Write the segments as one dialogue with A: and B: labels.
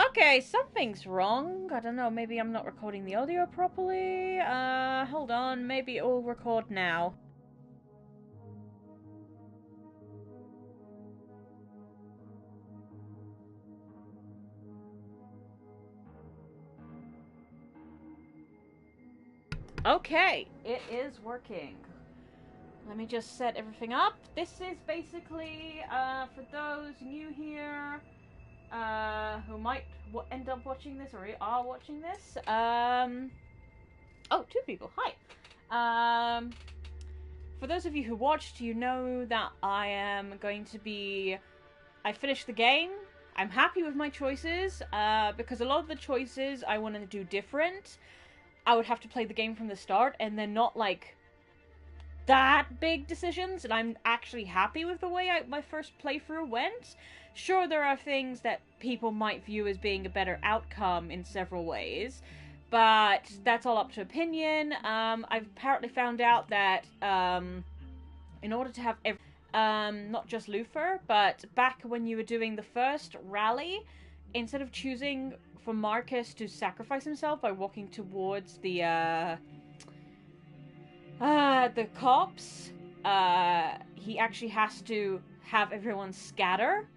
A: Okay, something's wrong. I don't know, maybe I'm not recording the audio properly. Hold on, maybe it will record now. Okay, it is working. Let me just set everything up. This is basically, for those new here, who might end up watching this or are watching this. Oh, two people. Hi. For those of you who watched, you know that I am going to be. I finished the game. I'm happy with my choices, because a lot of the choices I want to do different. I would have to play the game from the start, and they're not like that big decisions, and I'm actually happy with the way my first playthrough went. Sure, there are things that people might view as being a better outcome in several ways, but that's all up to opinion. I've apparently found out that in order to have not just Luther, but back when you were doing the first rally, instead of choosing for Marcus to sacrifice himself by walking towards the cops, he actually has to have everyone scatter,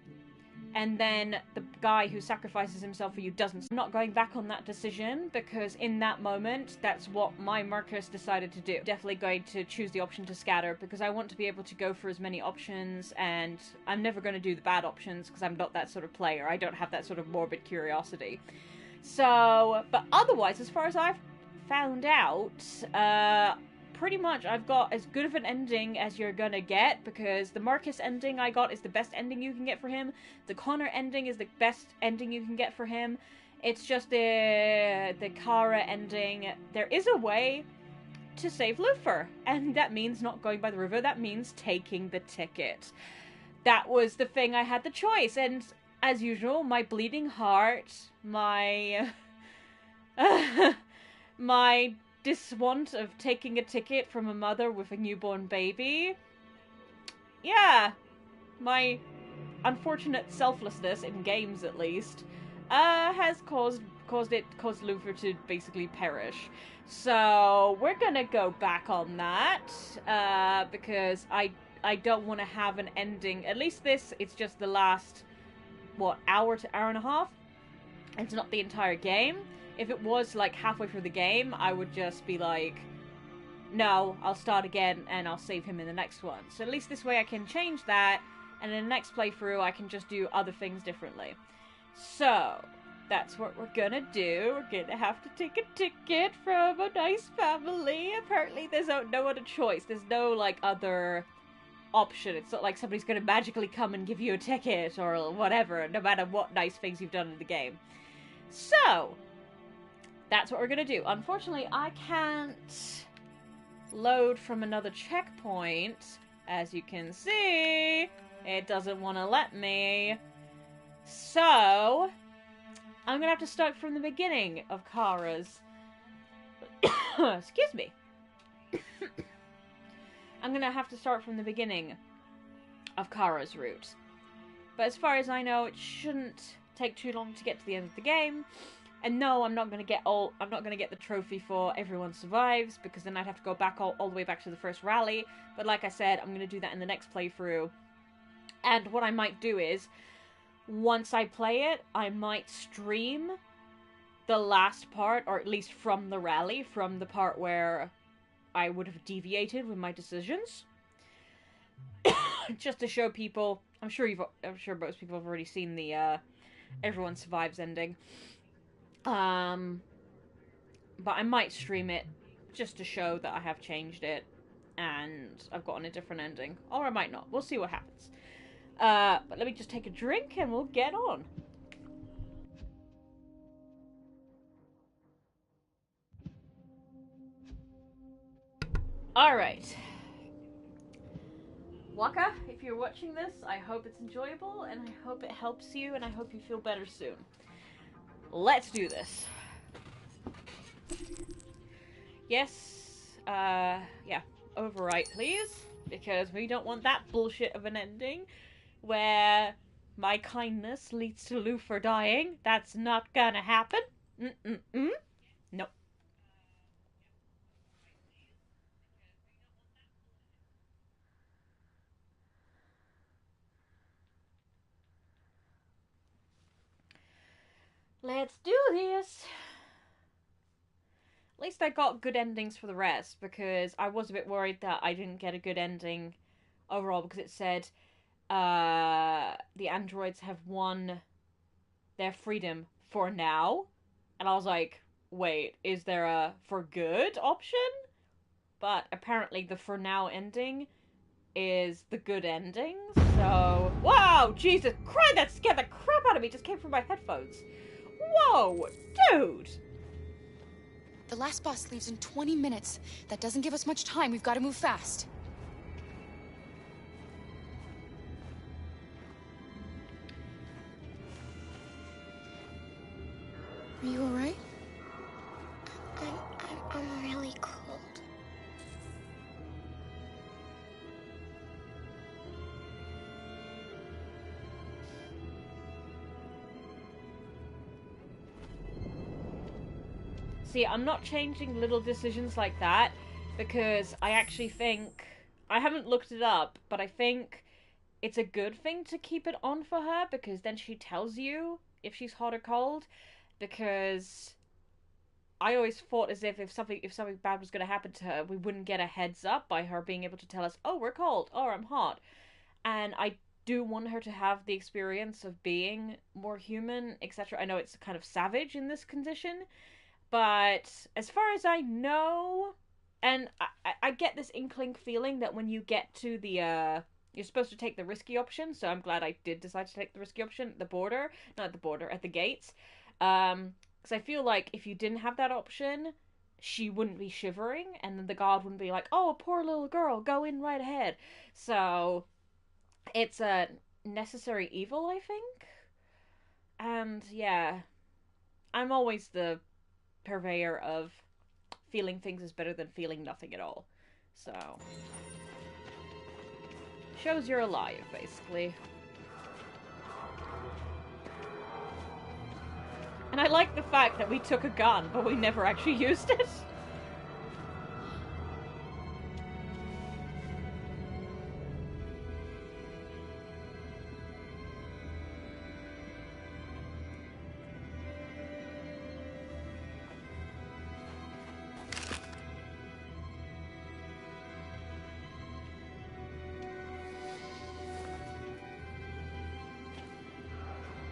A: and then the guy who sacrifices himself for you doesn't. I'm not going back on that decision, because in that moment, that's what my Marcus decided to do. Definitely going to choose the option to scatter, because I want to be able to go for as many options, and I'm never going to do the bad options, because I'm not that sort of player. I don't have that sort of morbid curiosity. So, but otherwise, as far as I've found out, pretty much I've got as good of an ending as you're gonna get, because the Marcus ending I got is the best ending you can get for him. The Connor ending is the best ending you can get for him. It's just the Kara ending. There is a way to save Luther, and that means not going by the river. That means taking the ticket. That was the thing I had the choice, and as usual, my bleeding heart, my my diswant of taking a ticket from a mother with a newborn baby. Yeah, my unfortunate selflessness in games, at least, has caused Luther to basically perish. So we're gonna go back on that, because I don't want to have an ending. At least this, it's just the last hour to hour and a half. It's not the entire game. If it was like halfway through the game, I would just be like, no, I'll start again and I'll save him in the next one. So at least this way I can change that, and in the next playthrough I can just do other things differently. So, that's what we're gonna do. We're gonna have to take a ticket from a nice family. Apparently there's no other choice. There's no like other option. It's not like somebody's gonna magically come and give you a ticket or whatever, no matter what nice things you've done in the game. So, that's what we're gonna do. Unfortunately, I can't load from another checkpoint. As you can see, it doesn't want to let me. So, I'm gonna have to start from the beginning of Kara's. Excuse me. I'm gonna have to start from the beginning of Kara's route. But as far as I know, it shouldn't take too long to get to the end of the game. And no, I'm not gonna get the trophy for Everyone Survives, because then I'd have to go back all the way back to the first rally. But like I said, I'm gonna do that in the next playthrough. And what I might do is, once I play it, I might stream the last part, or at least from the rally, from the part where I would have deviated with my decisions. Just to show people, I'm sure most people have already seen the Everyone Survives ending. But I might stream it just to show that I have changed it and I've gotten a different ending. Or I might not. We'll see what happens. But let me just take a drink and we'll get on. Alright. Waka, if you're watching this, I hope it's enjoyable, and I hope it helps you, and I hope you feel better soon. Let's do this. Yes, yeah, overwrite, please, because we don't want that bullshit of an ending where my kindness leads to Luthor dying. That's not gonna happen. Mm-mm-mm. Nope. Let's do this. At least I got good endings for the rest, because I was a bit worried that I didn't get a good ending overall, because it said the androids have won their freedom for now. And I was like, wait, is there a for good option? But apparently the for now ending is the good ending. So, wow, Jesus Christ, that scared the crap out of me. It just came from my headphones. Whoa, dude.
B: The last bus leaves in 20 minutes. That doesn't give us much time. We've got to move fast. Are you all right?
C: I'm really cold.
A: See, I'm not changing little decisions like that because I actually think... I haven't looked it up, but I think it's a good thing to keep it on for her because then she tells you if she's hot or cold. Because I always thought as if something bad was going to happen to her, we wouldn't get a heads up by her being able to tell us, oh, we're cold, or I'm hot. And I do want her to have the experience of being more human, etc. I know it's kind of savage in this condition, but as far as I know, and I get this inkling feeling that when you get to the, you're supposed to take the risky option, so I'm glad I did decide to take the risky option at the border, not at the border, at the gates. Because I feel like if you didn't have that option, she wouldn't be shivering, and then the guard wouldn't be like, oh, poor little girl, go in right ahead. So, it's a necessary evil, I think. And, yeah, I'm always the purveyor of feeling things is better than feeling nothing at all. So, shows you're alive, basically. And I like the fact that we took a gun, but we never actually used it.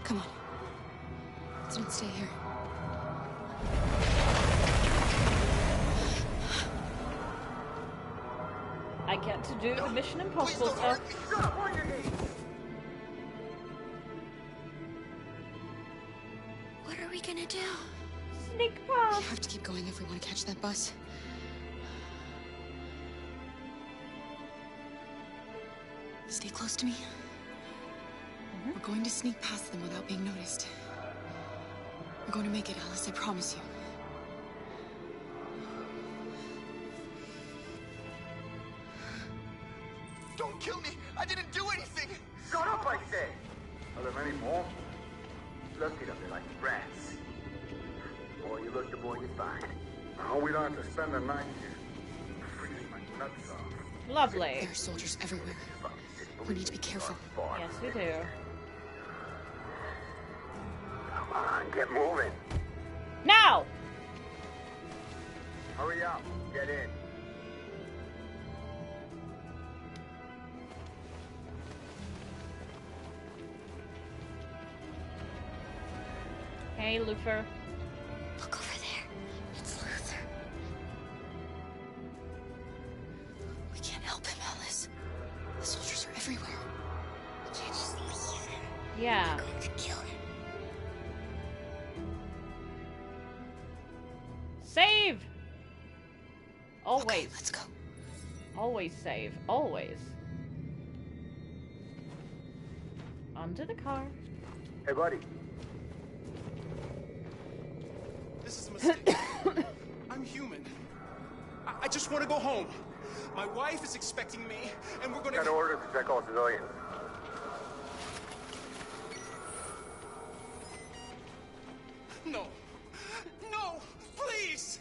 B: Come on. Let's not stay here.
A: I get to do the Mission Impossible stuff.
C: What are we gonna do?
A: Sneak
B: We
A: past.
B: have to keep going if we want to catch that bus. Stay close to me. We're going to sneak past them without being noticed. We're going to make it, Alice, I promise you.
D: Don't kill me! I didn't do anything!
E: Shut up, I say! Are there many more? Lucky that they like rats. The more you look, the more you find.
F: I hope we don't have to spend the night here. Freezing my nuts off.
A: Lovely.
B: There are soldiers everywhere. We need to be careful.
A: Yes, we do.
E: Come on, get moving.
A: Now!
E: Hurry up, get in.
A: Hey, Luthor.
C: Look over there. It's Luthor.
B: We can't help him, Alice. The soldiers are everywhere.
C: We can't just leave him.
A: Yeah.
C: We're going to kill him.
A: Save! Always.
B: Okay, let's go.
A: Always save. Always. Onto the car.
E: Hey, buddy.
D: This is a mistake. I'm human. I just want to go home. My wife is expecting me, and we're gonna...
E: Got orders to check all civilians.
D: No. No! Please!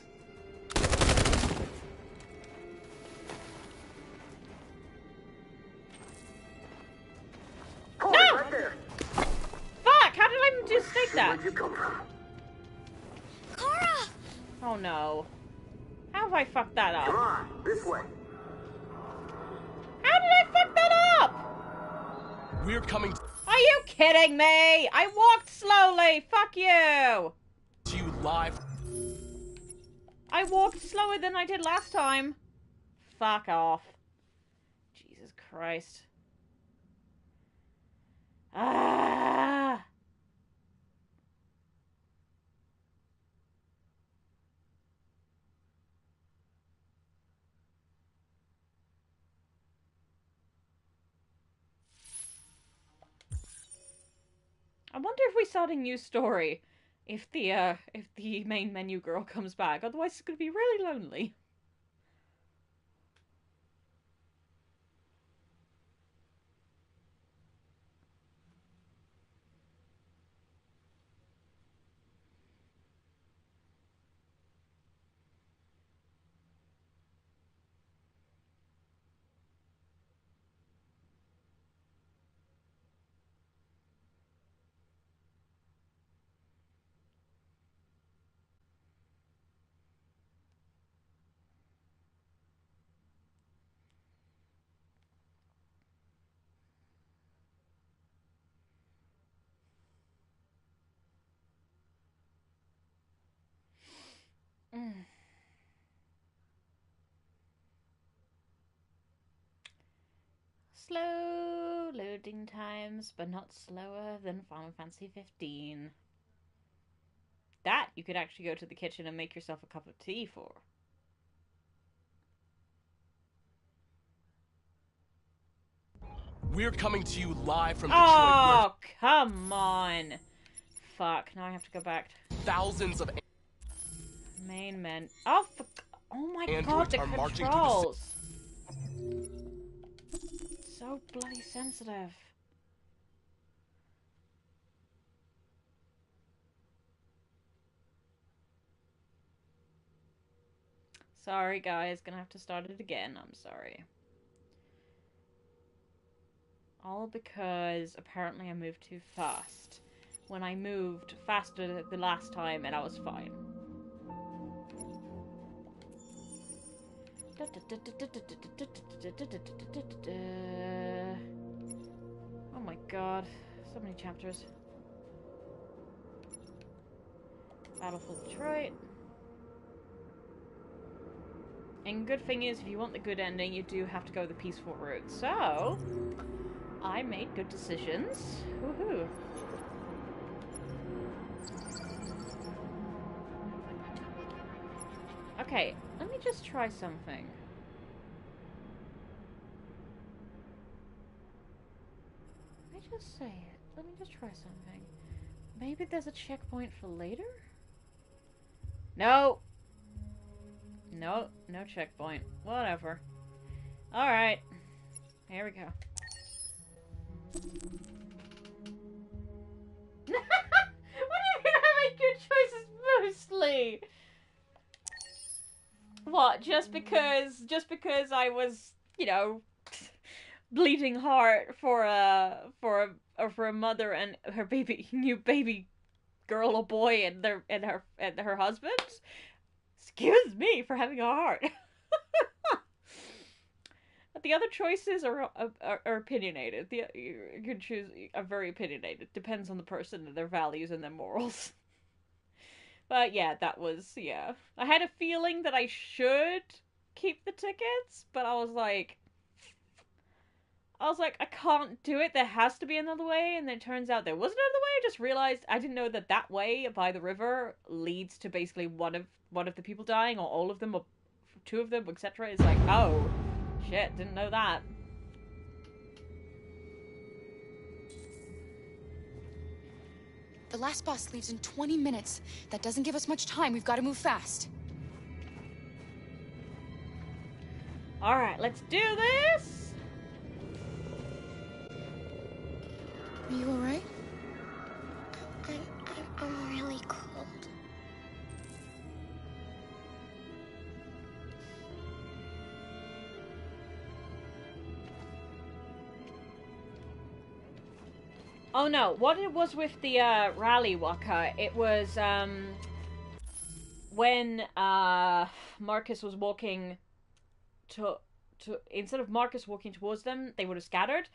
E: Corey, right there.
A: Fuck! How did I mistake that?
E: Where'd you come from?
C: Cora!
A: Oh no. How have I fucked that
E: Come
A: up?
E: on, this way.
A: How did I fuck that up?
D: We're coming
A: Are you kidding me? I walked slowly. Fuck you.
D: to you live.
A: I walked slower than I did last time. Fuck off. Jesus Christ. Ah. I wonder if we start a new story if the main menu girl comes back. Otherwise it's gonna be really lonely. Mm. Slow loading times, but not slower than Final Fantasy 15. That you could actually go to the kitchen and make yourself a cup of tea for.
D: We're coming to you live from Detroit,
A: Oh, come on. Fuck, now I have to go back to
D: where thousands of
A: main men. Oh, oh my god,
D: androids
A: the
D: are marching through the
A: controls. So bloody sensitive. Sorry guys, gonna have to start it again, I'm sorry. All because apparently I moved too fast. When I moved faster the last time and I was fine. Oh my god, so many chapters. Battle for Detroit. And good thing is, if you want the good ending, you do have to go the peaceful route. So, I made good decisions. Woohoo. Okay, let me just try something. Let me just say it. Let me just try something. Maybe there's a checkpoint for later? No! No, no checkpoint. Whatever. Alright. Here we go. What do you mean I make good choices mostly? What, just because I was, you know, bleeding heart for a mother and her new baby girl or boy and her husband? Excuse me for having a heart. The other choices are opinionated. You can choose are very opinionated. Depends on the person and their values and their morals. But yeah, that was, yeah. I had a feeling that I should keep the tickets, but I was like, I can't do it. There has to be another way. And then it turns out there was another way. I just realized I didn't know that way by the river leads to basically one of the people dying, or all of them, or two of them, etc. It's like, oh, shit, didn't know that.
B: The last bus leaves in 20 minutes. That doesn't give us much time. We've got to move fast.
A: Alright, let's do this!
B: Are you alright?
C: I'm really cold.
B: world.
A: Oh no, what it was with the rally Waka, it was when Marcus was walking to instead of Marcus walking towards them, they would have scattered.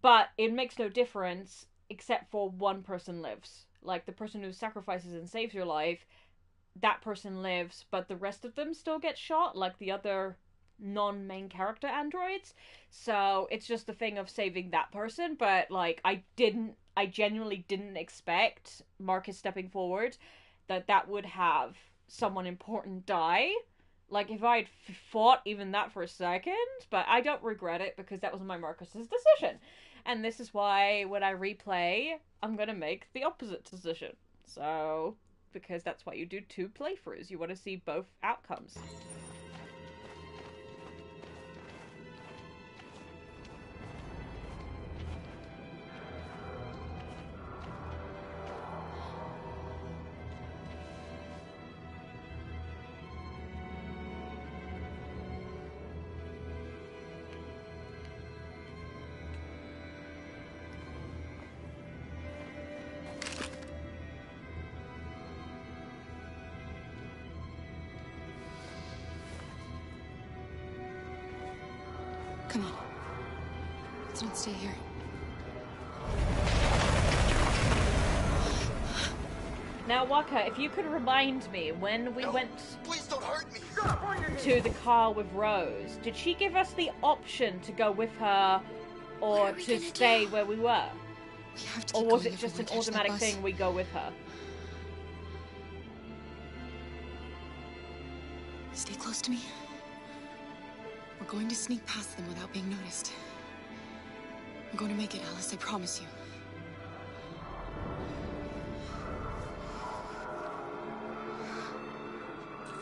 A: But it makes no difference except for one person lives. Like the person who sacrifices and saves your life, that person lives, but the rest of them still get shot, like the other non-main character androids. So it's just the thing of saving that person, but like I genuinely didn't expect Marcus stepping forward that would have someone important die. Like if I'd fought even that for a second, but I don't regret it because that was my Marcus's decision. And this is why when I replay, I'm gonna make the opposite decision. So, because that's why you do 2 playthroughs. You want to see both outcomes.
B: Come on. Let's not stay here.
A: Now, Waka, if you could remind me, when we went
D: Please don't hurt me.
A: to the car with Rose, did she give us the option to go with her
C: What
A: or
C: are we
A: to
C: gonna
A: stay
C: do?
A: where we were?
B: We have to
A: Or
B: keep
A: was
B: going
A: it
B: if
A: just
B: we
A: an
B: wanna catch that
A: automatic
B: bus.
A: thing we go with her?
B: Stay close to me. We're going to sneak past them without being noticed. We're going to make it, Alice, I promise you.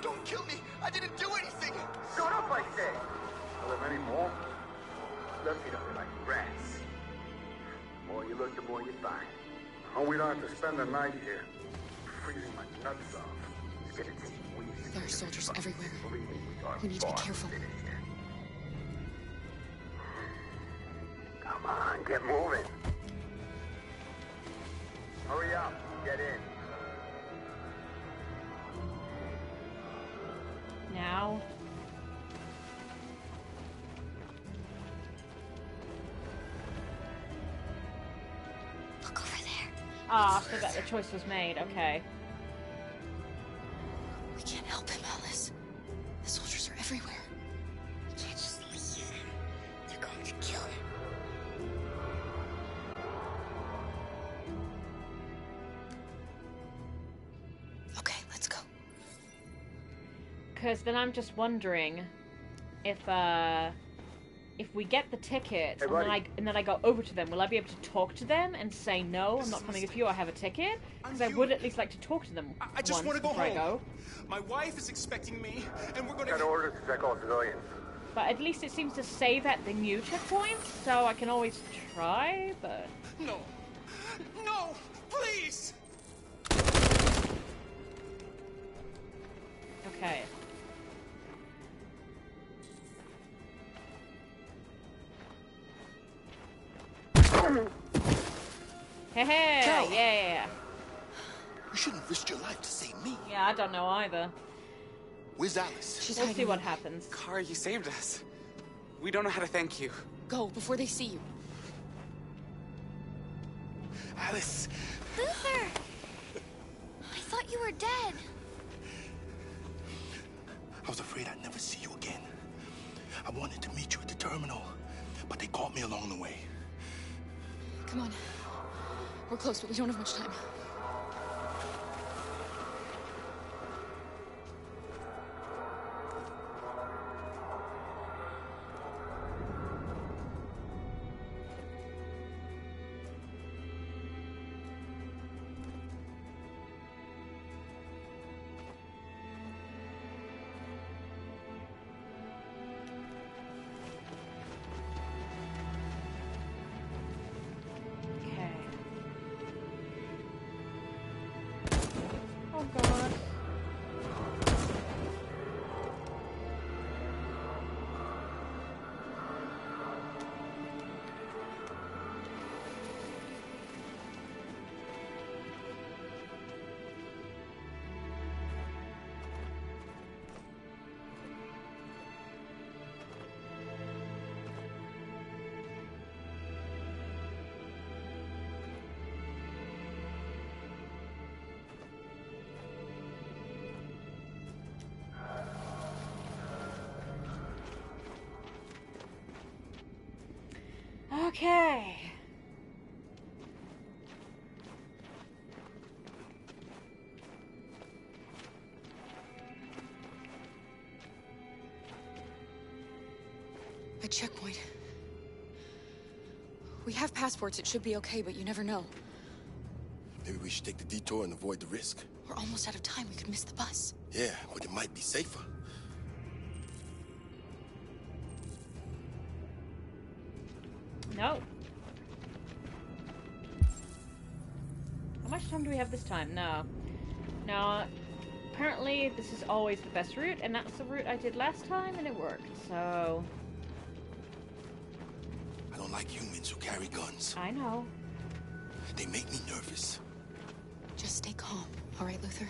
D: Don't kill me. I didn't do anything.
E: Shut up, I say! Are there many more? Let's get up there like rats. The more you look, the more you find.
F: Hope we don't have to spend the night here. Freezing my nuts off.
E: It's gonna take weeks.
B: There are soldiers everywhere.
E: Believe me, are
B: We need to be
E: far from
B: careful.
E: finished. Come on, get moving. Hurry up, get in.
A: Now?
C: Look over there.
A: Ah, so that the choice was made, okay.
B: We can't help him, Alice. The soldiers are everywhere.
C: We can't just leave him. They're going to kill him.
B: Okay, let's go.
A: Because then I'm just wondering if we get the tickets
E: Hey,
A: and then I go over to them, will I be able to talk to them and say no, I'm not coming with you, I have a ticket? Because I would at least like to talk to them
D: I just want to go
A: before I
D: home.
A: go.
D: My wife is expecting me, and we're
F: Got
D: gonna.
F: orders to check all civilians.
A: But at least it seems to save at the new checkpoint, so I can always try, but...
D: No, no, please.
A: Okay. Hey,
D: Cal.
A: yeah.
D: You shouldn't risk your life to save me.
A: Yeah, I don't know either.
D: Where's Alice?
B: She's
A: We'll
B: hiding.
A: see what happens.
G: Kara, you saved us. We don't know how to thank you.
B: Go before they see you.
D: Alice.
C: Luther! I thought you were dead.
D: I was afraid I'd never see you again. I wanted to meet you at the terminal, but they caught me along the way.
B: Come on. We're close, but we don't have much time.
A: Okay. Okay.
B: A checkpoint. We have passports, it should be okay, but you never know.
H: Maybe we should take the detour and avoid the risk.
B: We're almost out of time, we could miss the bus.
H: Yeah, but it might be safer.
A: No. How much time do we have this time? No. Now, apparently this is always the best route, and that's the route I did last time, and it worked, so...
H: I don't like humans who carry guns.
A: I know.
H: They make me nervous.
B: Just stay calm, all right, Luther?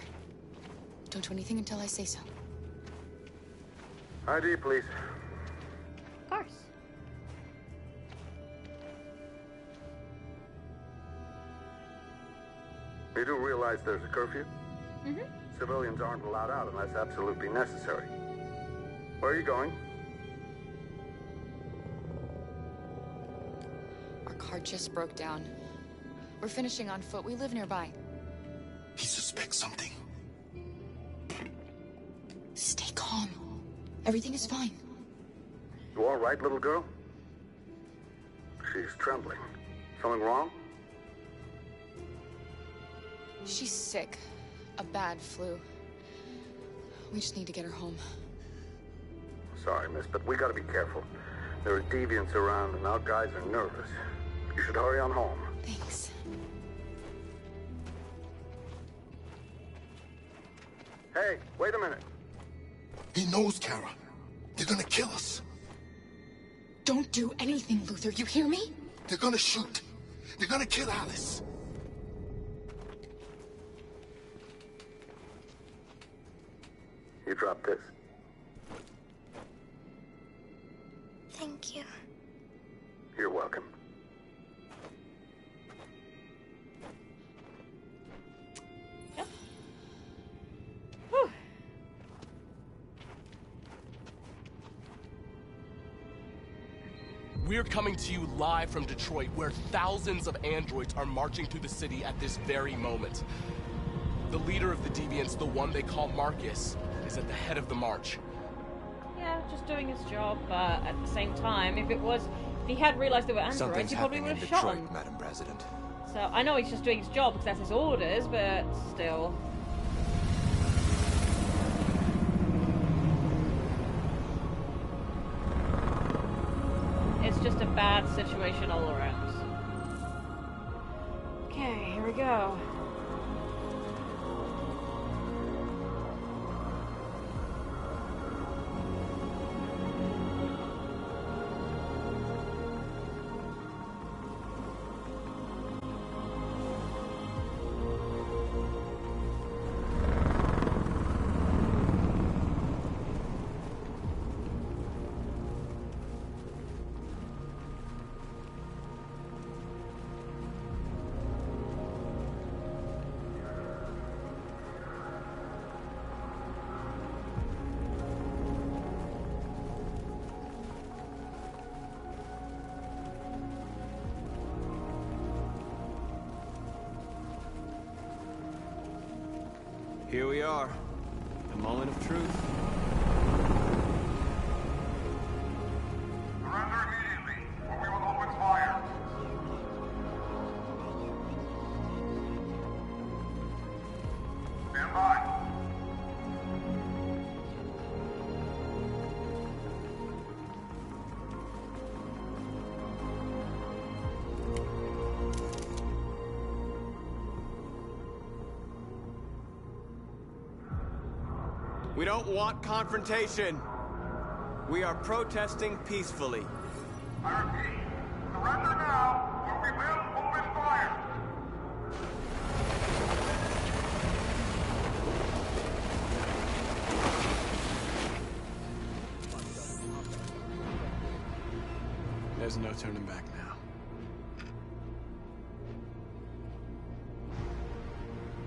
B: Don't do anything until I say so.
F: ID, please.
A: Of course.
F: You do realize there's a curfew?
A: Mm-hmm.
F: Civilians aren't allowed out unless absolutely necessary. Where are you going?
B: Our car just broke down. We're finishing on foot. We live nearby.
H: He suspects something.
B: Stay calm. Everything is fine.
F: You all right, little girl? She's trembling. Something wrong?
B: She's sick. A bad flu. We just need to get her home.
F: Sorry, miss, but we gotta be careful. There are deviants around and our guys are nervous. You should hurry on home.
B: Thanks.
F: Hey, wait a minute.
H: He knows, Kara. They're gonna kill us.
B: Don't do anything, Luther. You hear me?
H: They're gonna shoot. They're gonna kill Alice.
F: You drop this.
C: Thank you.
F: You're welcome.
A: Yep. Whew.
I: We're coming to you live from Detroit, where thousands of androids are marching through the city at this very moment. The leader of the Deviants, the one they call Marcus, is at the head of the march.
A: Yeah, just doing his job, but at the same time, if he had realized they were androids,
J: Something's
A: he probably
J: happening
A: would
J: in
A: have shot
J: Detroit,
A: him.
J: Madam President.
A: So, I know he's just doing his job because that's his orders, but still. It's just a bad situation all around. Okay, here we go.
J: Here we are. The moment of truth.
F: Surrender immediately, or we will open fire. Stand by.
J: We don't want confrontation. We are protesting peacefully.
F: I repeat, surrender now, or we will open fire.
I: There's no turning back now.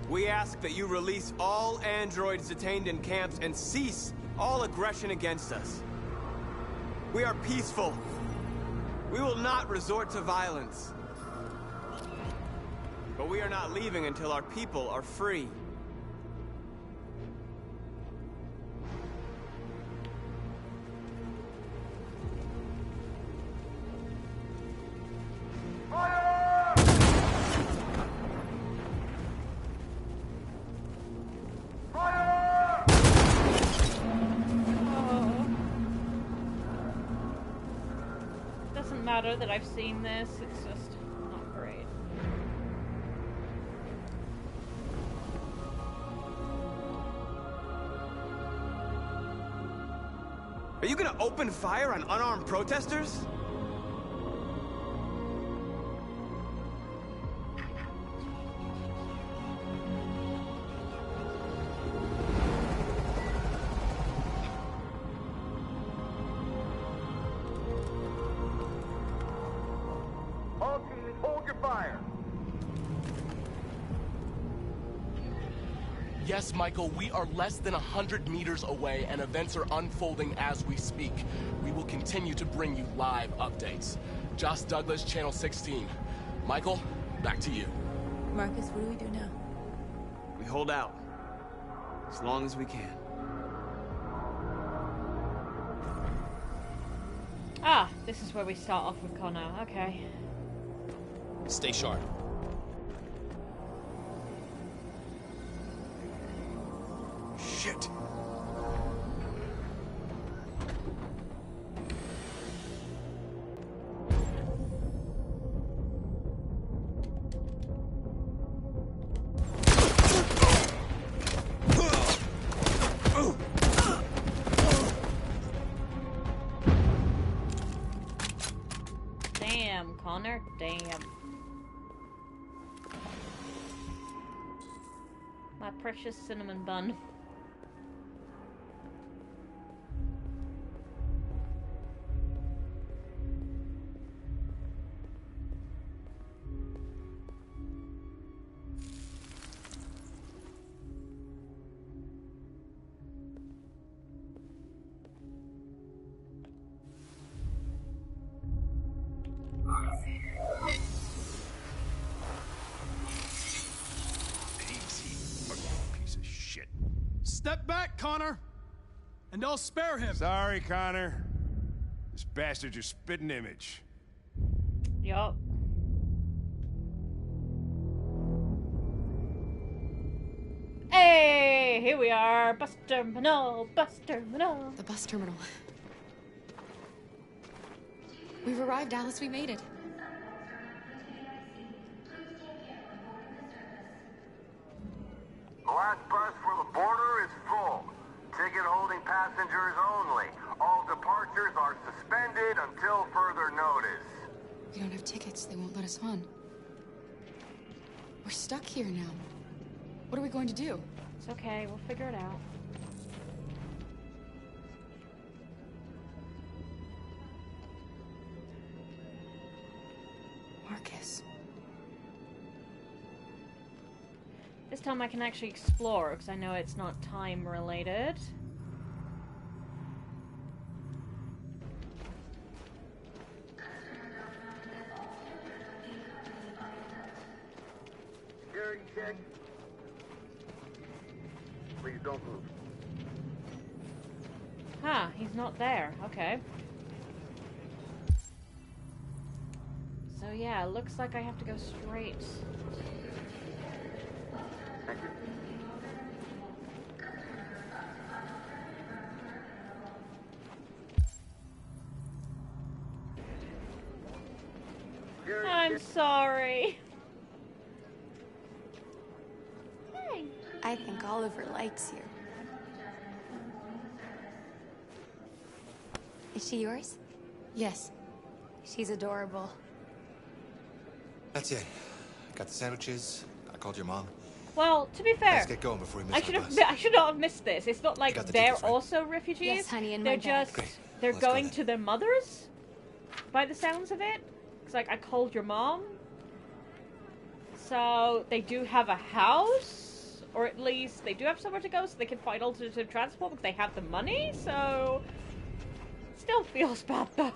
J: We ask that you release all androids detained in camps and cease all aggression against us. We are peaceful. We will not resort to violence. But we are not leaving until our people are free.
A: That I've seen this, it's just not great.
J: Are you gonna open fire on unarmed protesters?
I: Yes, Michael, we are less than 100 meters away and events are unfolding as we speak. We will continue to bring you live updates. Josh Douglas, Channel 16. Michael, back to you.
B: Marcus, what do we do now?
J: We hold out. As long as we can.
A: Ah, this is where we start off with Connor. Okay.
I: Stay sharp.
H: Shit.
A: Damn, Connor. Damn. My precious cinnamon bun.
K: Step back, Connor, and I'll spare him.
L: Sorry, Connor. This bastard's your spitting image.
A: Yup. Hey, here we are. Bus terminal, bus terminal.
B: The bus terminal. We've arrived, Alice. We made it.
E: The last bus for the border is full. Ticket holding passengers only. All departures are suspended until further notice.
B: We don't have tickets. They won't let us on. We're stuck here now. What are we going to do?
A: It's okay. We'll figure it out.
B: Marcus.
A: This time I can actually explore, because I know it's not time related.
E: Security check. Please don't move.
A: Huh, he's not there. Okay. So yeah, looks like I have to go straight.
E: Thank you.
A: I'm sorry.
C: Hey. I think Oliver likes you. Is she yours?
B: Yes.
C: She's adorable.
M: That's it. Got the sandwiches. I called your mom.
A: Well, to be fair,
M: Let's get going before we miss
A: I
M: our
A: should not have missed this. It's not like
M: got the
A: they're
M: tickets, right?
A: also refugees.
C: Yes, honey, in
A: they're
C: my bag.
A: just
M: Great.
A: they're
M: Let's go
A: going
M: then.
A: to their mothers. By the sounds of it, it's like I called your mom. So they do have a house, or at least they do have somewhere to go, so they can find alternative transport because they have the money. So still feels bad though.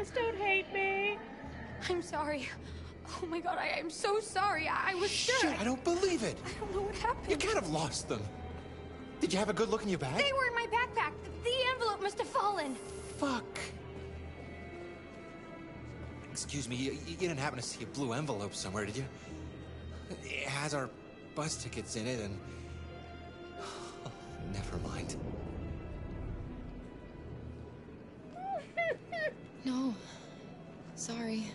A: Just don't hate me.
B: I'm sorry. Oh my god, I'm so sorry. I was
M: Shit,
B: sure.
M: I don't believe it.
B: I don't know what happened.
M: You can't have lost them. Did you have a good look in your bag?
B: They were in my backpack. The envelope must have fallen.
M: Fuck. Excuse me, you didn't happen to see a blue envelope somewhere, did you? It has our bus tickets in it and... Never mind.
B: No. Sorry.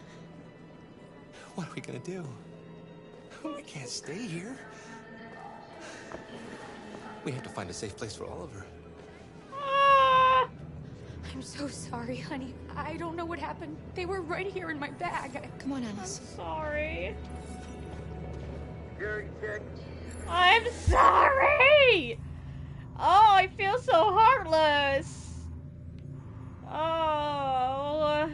M: What are we gonna do? We can't stay here. We have to find a safe place for Oliver.
B: I'm so sorry, honey. I don't know what happened. They were right here in my bag. Come on, Alice.
A: I'm sorry.
E: Jerry, check.
A: I'm sorry! Oh, I feel so heartless. Oh.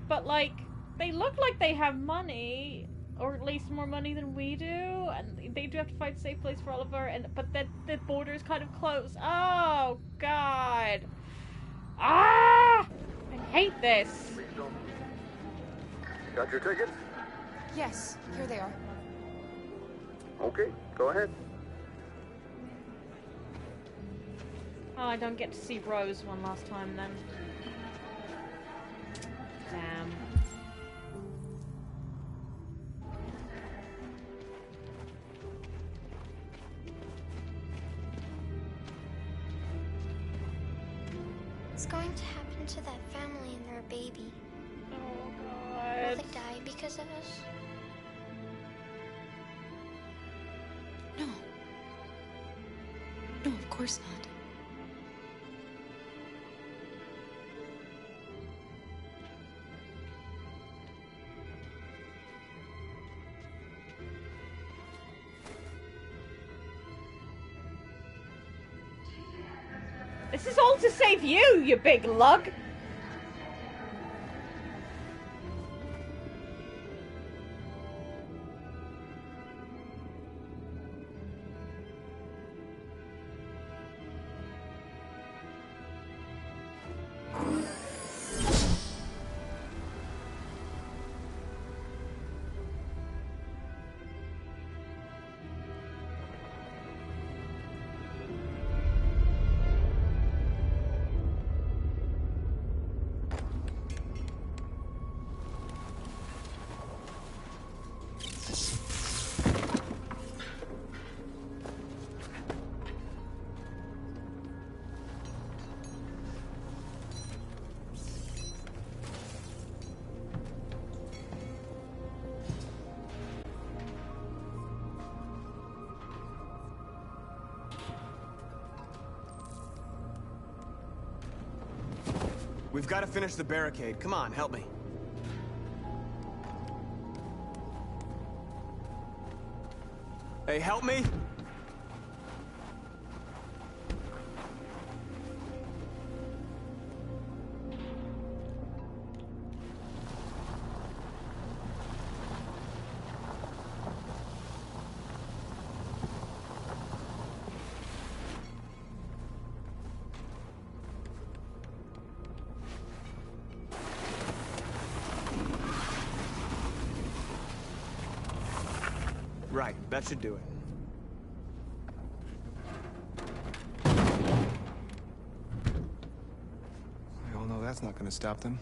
A: But, like, they look like they have money, or at least more money than we do, and they do have to find a safe place for Oliver, but the border is kind of closed. Oh, God. Ah! I hate this.
F: Got your tickets?
B: Yes, here they are.
F: Okay, go ahead.
A: Oh, I don't get to see Rose one last time then. Damn.
C: What's going to happen to that family and their baby?
A: Oh,
C: Will
A: God.
C: they die because of us?
B: No. No, of course not.
A: This is all to save you, you big lug!
J: We've got to finish the barricade. Come on, help me. Hey, help me! Right, that should do it.
N: We all know that's not gonna stop them.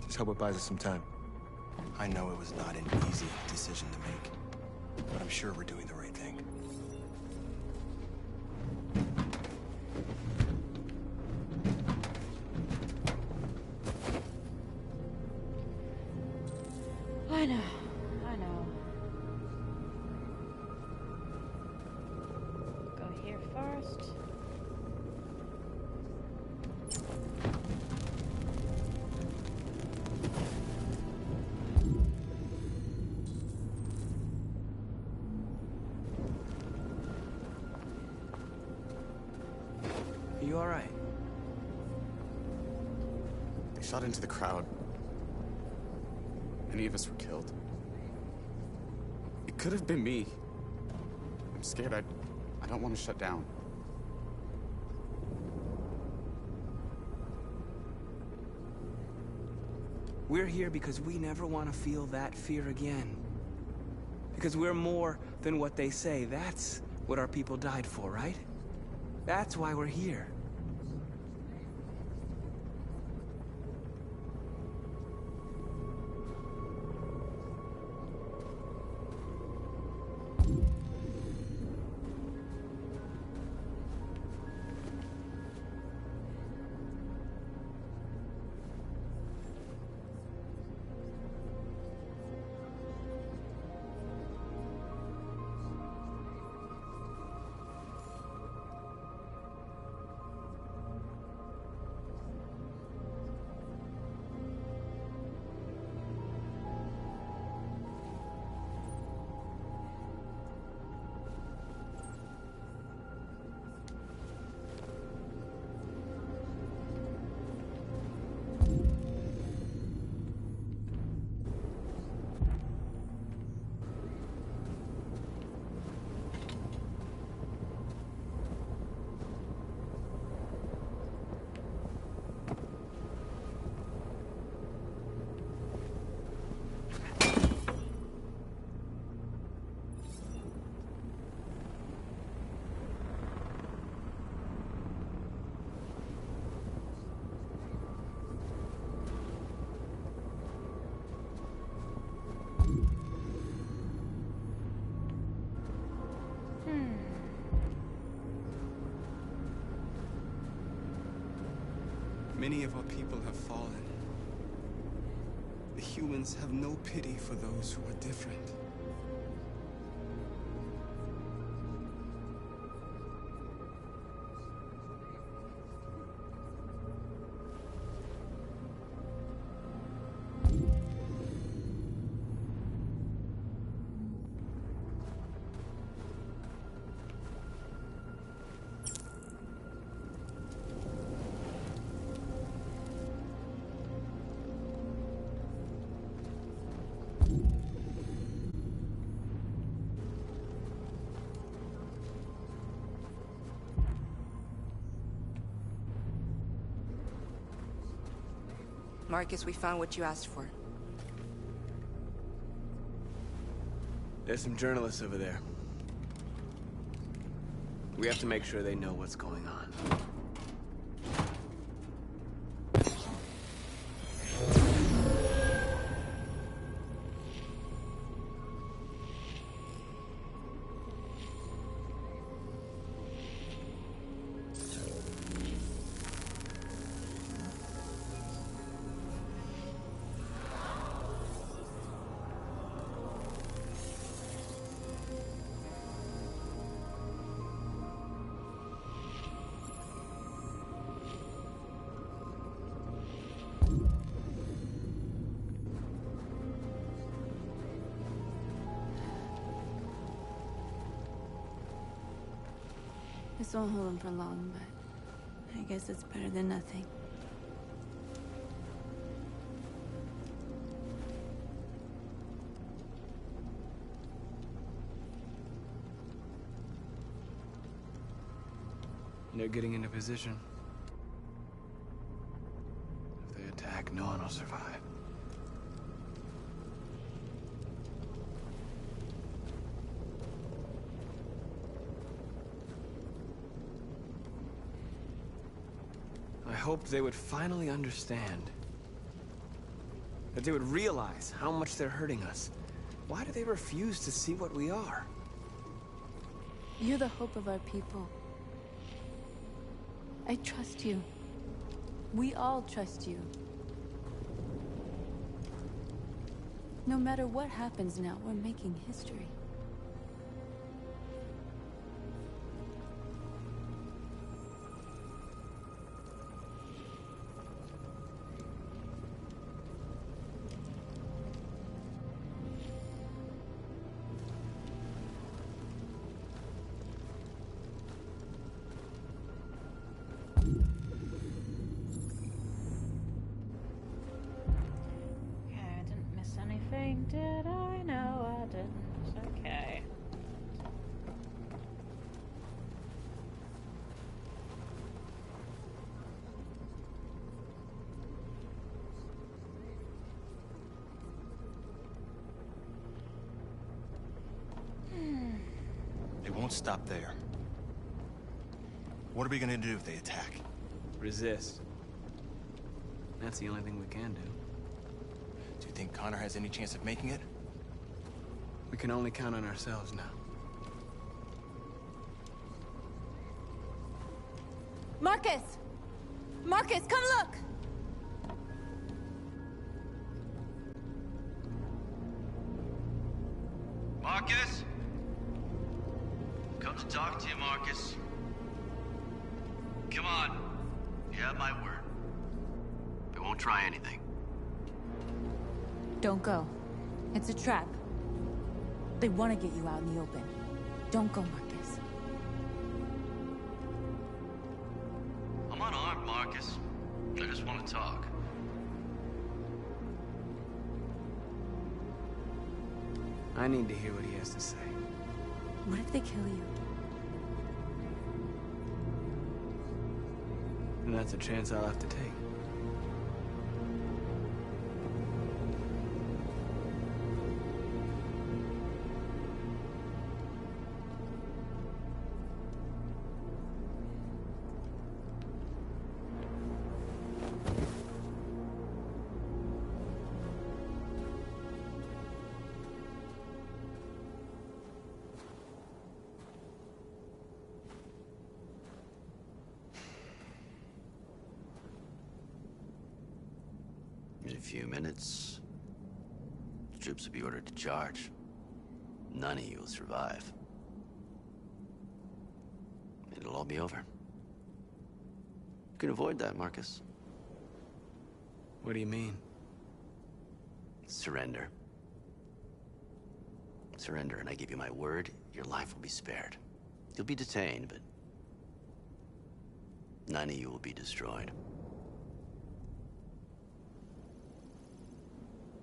N: Just hope it buys us some time.
M: I know it was not an easy decision to make, but I'm sure we're doing the right thing.
A: I know. I know. Go here first.
J: Are you alright?
G: They shot into the crowd. Any of us were killed. It could have been me. I'm scared. I don't want to shut down.
O: We're here because we never want to feel that fear again. Because we're more than what they say. That's what our people died for, right? That's why we're here.
J: Many of our people have fallen. The humans have no pity for those who are different.
P: Marcus, we found what you asked for.
O: There's some journalists over there. We have to make sure they know what's going on.
Q: This won't hold him for long, but I guess it's better than nothing.
O: They're getting into position. If they attack, no one will survive. I hoped they would finally understand. That they would realize how much they're hurting us. Why do they refuse to see what we are?
Q: You're the hope of our people. I trust you. We all trust you. No matter what happens now, we're making history.
A: Did I? No, I didn't. Okay.
N: won't stop there. What are we gonna do if they attack?
O: Resist. That's the only thing we can do.
N: Do you think Connor has any chance of making it?
O: We can only count on ourselves now.
Q: Marcus! Marcus, come look!
R: Marcus? Come to talk to you, Marcus. Come on. You have my word. We won't try anything.
Q: Don't go. It's a trap. They want to get you out in the open. Don't go, Marcus.
R: I'm unarmed, Marcus. I just want to talk.
O: I need to hear what he has to say.
Q: What if they kill you?
O: And that's a chance I'll have to take.
R: In a few minutes, the troops will be ordered to charge. None of you will survive. It'll all be over. You can avoid that, Marcus.
O: What do you mean?
R: Surrender. Surrender, and I give you my word, your life will be spared. You'll be detained, but none of you will be destroyed.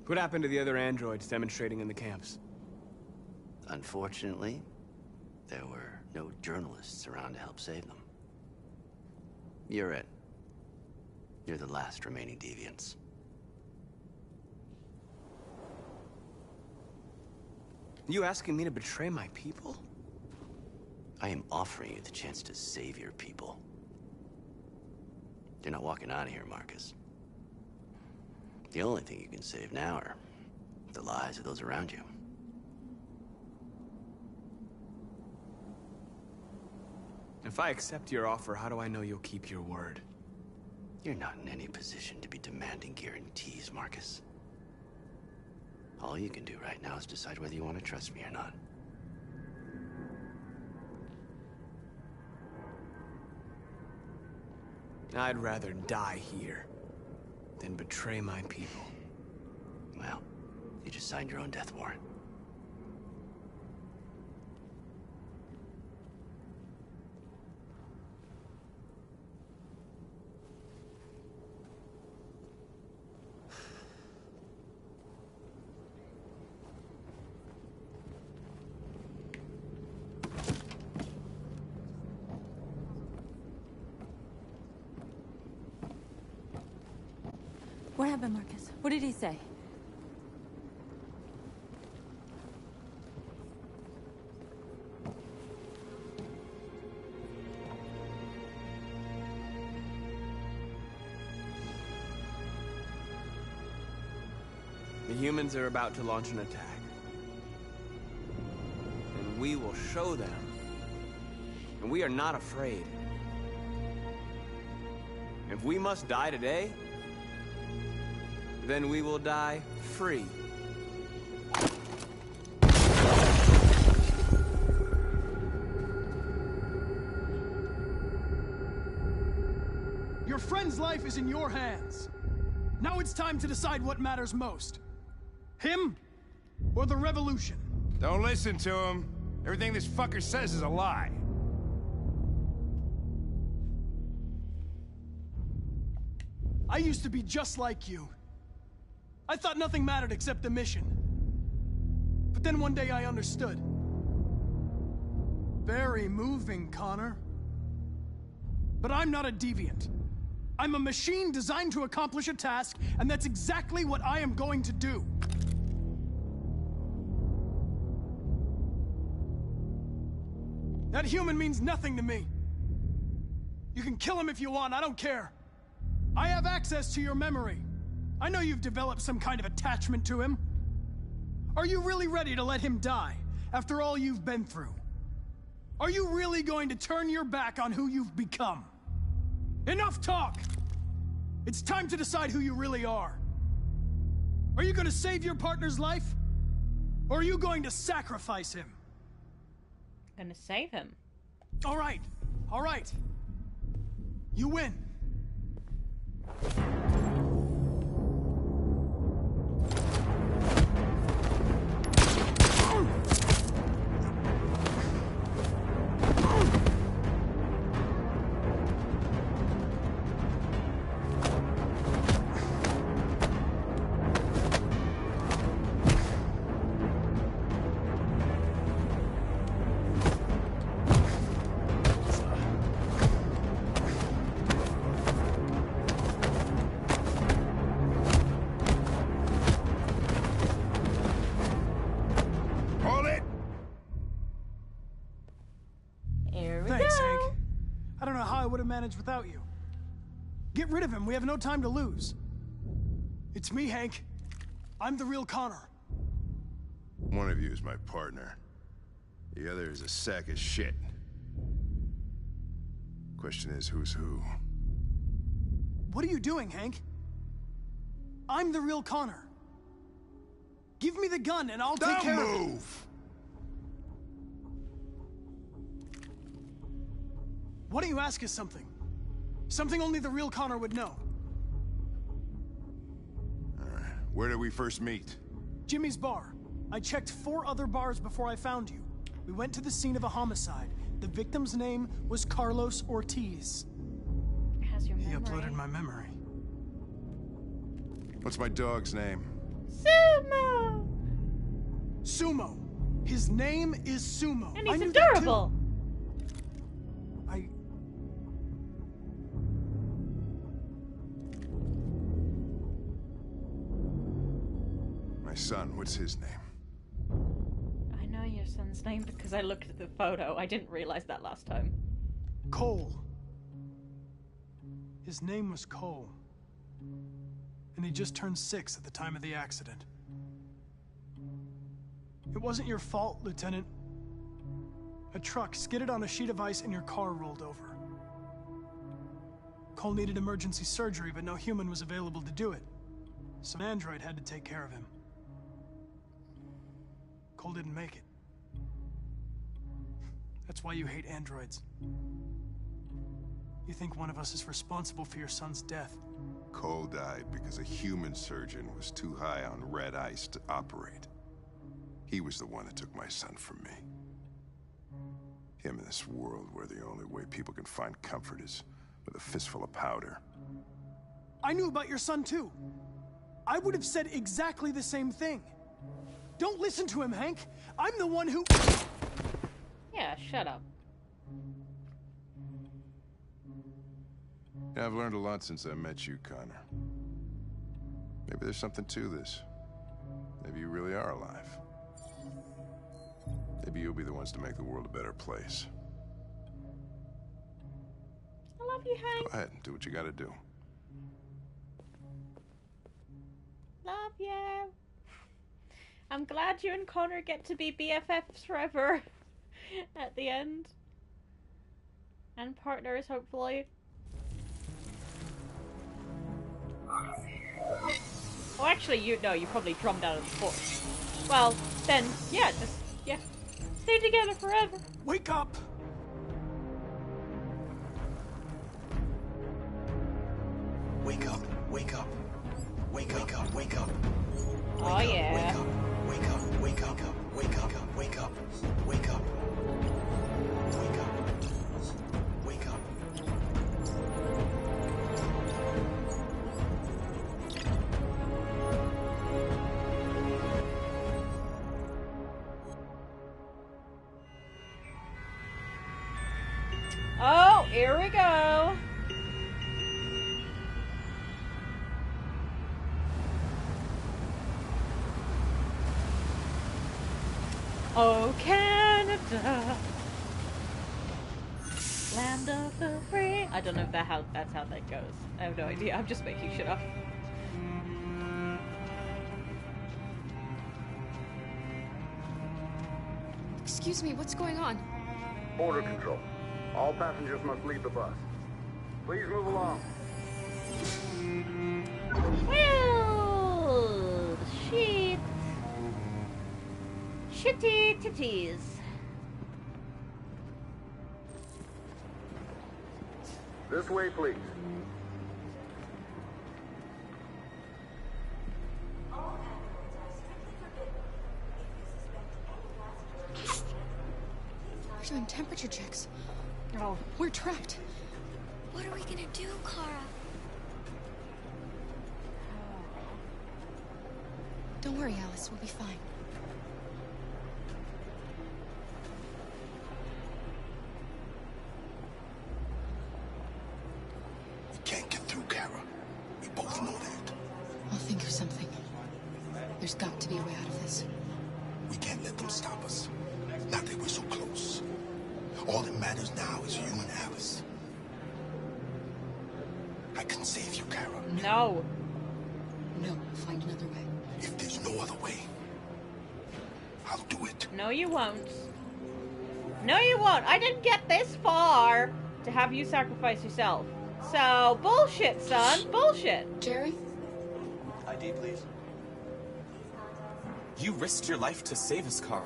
O: What happened to the other androids demonstrating in the camps?
R: Unfortunately, there were no journalists around to help save them. You're it. You're the last remaining deviants.
O: You asking me to betray my people?
R: I am offering you the chance to save your people. You're not walking out of here, Marcus. The only thing you can save now are the lives of those around you.
O: If I accept your offer, how do I know you'll keep your word?
R: You're not in any position to be demanding guarantees, Marcus. All you can do right now is decide whether you want to trust me or not.
O: I'd rather die here than betray my people.
R: Well, you just signed your own death warrant.
Q: What happened, Marcus? What did he say?
O: The humans are about to launch an attack. And we will show them. And we are not afraid. If we must die today, then we will die free.
K: Your friend's life is in your hands. Now it's time to decide what matters most. Him or the revolution?
L: Don't listen to him. Everything this fucker says is a lie.
K: I used to be just like you. I thought nothing mattered except the mission. But then one day I understood. Very moving, Connor. But I'm not a deviant. I'm a machine designed to accomplish a task, and that's exactly what I am going to do. That human means nothing to me. You can kill him if you want, I don't care. I have access to your memory. I know you've developed some kind of attachment to him. Are you really ready to let him die after all you've been through? Are you really going to turn your back on who you've become? Enough talk! It's time to decide who you really are. Are you going to save your partner's life? Or are you going to sacrifice him?
A: I'm gonna save him.
K: All right. All right. You win. Manage without you. Get rid of him. We have no time to lose. It's me, Hank. I'm the real Connor.
L: One of you is my partner. The other is a sack of shit. Question is, who's who?
K: What are you doing, Hank? I'm the real Connor. Give me the gun and I'll take care of it.
L: Don't move!
K: Why don't you ask us something? Something only the real Connor would know.
L: Alright, where did we first meet?
K: Jimmy's bar. I checked 4 other bars before I found you. We went to the scene of a homicide. The victim's name was Carlos Ortiz.
A: Has your memory.
K: He uploaded my memory.
L: What's my dog's name?
A: Sumo!
K: Sumo. His name is Sumo.
A: And he's adorable.
L: My son, what's his name?
A: I know your son's name because I looked at the photo. I didn't realize that last time.
K: Cole. His name was Cole. And he just turned 6 at the time of the accident. It wasn't your fault, Lieutenant. A truck skidded on a sheet of ice and your car rolled over. Cole needed emergency surgery, but no human was available to do it. So an android had to take care of him. Cole didn't make it. That's why you hate androids. You think one of us is responsible for your son's death.
L: Cole died because a human surgeon was too high on red ice to operate. He was the one that took my son from me. Him in this world where the only way people can find comfort is with a fistful of powder.
K: I knew about your son too. I would have said exactly the same thing. Don't listen to him, Hank. I'm the one who...
A: Yeah, shut up.
L: Yeah, I've learned a lot since I met you, Connor. Maybe there's something to this. Maybe you really are alive. Maybe you'll be the ones to make the world a better place.
A: I love you, Hank.
L: Go ahead and do what you gotta do.
A: Love you. I'm glad you and Connor get to be BFFs forever at the end. And partners, hopefully. Oh, actually, you probably drummed out of the force. Well, then, yeah, stay together forever.
K: Wake up!
R: Wake up, wake up. Wake up, wake up.
A: Oh, yeah.
R: Wake up, wake up, wake up, wake up, wake up, wake up. Wake up. Wake up.
A: Oh, here we go. Oh, Canada. Land of the free. I don't know if that's how that goes. I have no idea. I'm just making shit up.
B: Excuse me, what's going on?
F: Border control. All passengers must leave the bus. Please move along.
A: Well, shit. Shitty titties.
F: This way, please.
B: We're doing temperature checks.
A: Oh.
B: We're trapped.
C: What are we gonna do, Kara?
B: Don't worry, Alice. We'll be fine.
H: We can't get through, Kara. We both know that.
B: I'll think of something. There's got to be a way out of this.
H: We can't let them stop us. Not that we're so close. All that matters now is you and Alice. I can save you, Kara.
A: No.
B: No, we'll find another way.
H: If there's no other way, I'll do it.
A: No, you won't. No, you won't. I didn't get this far to have you sacrifice yourself. So, bullshit, son. Bullshit.
B: Jerry?
N: ID, please. You risked your life to save us, Kara.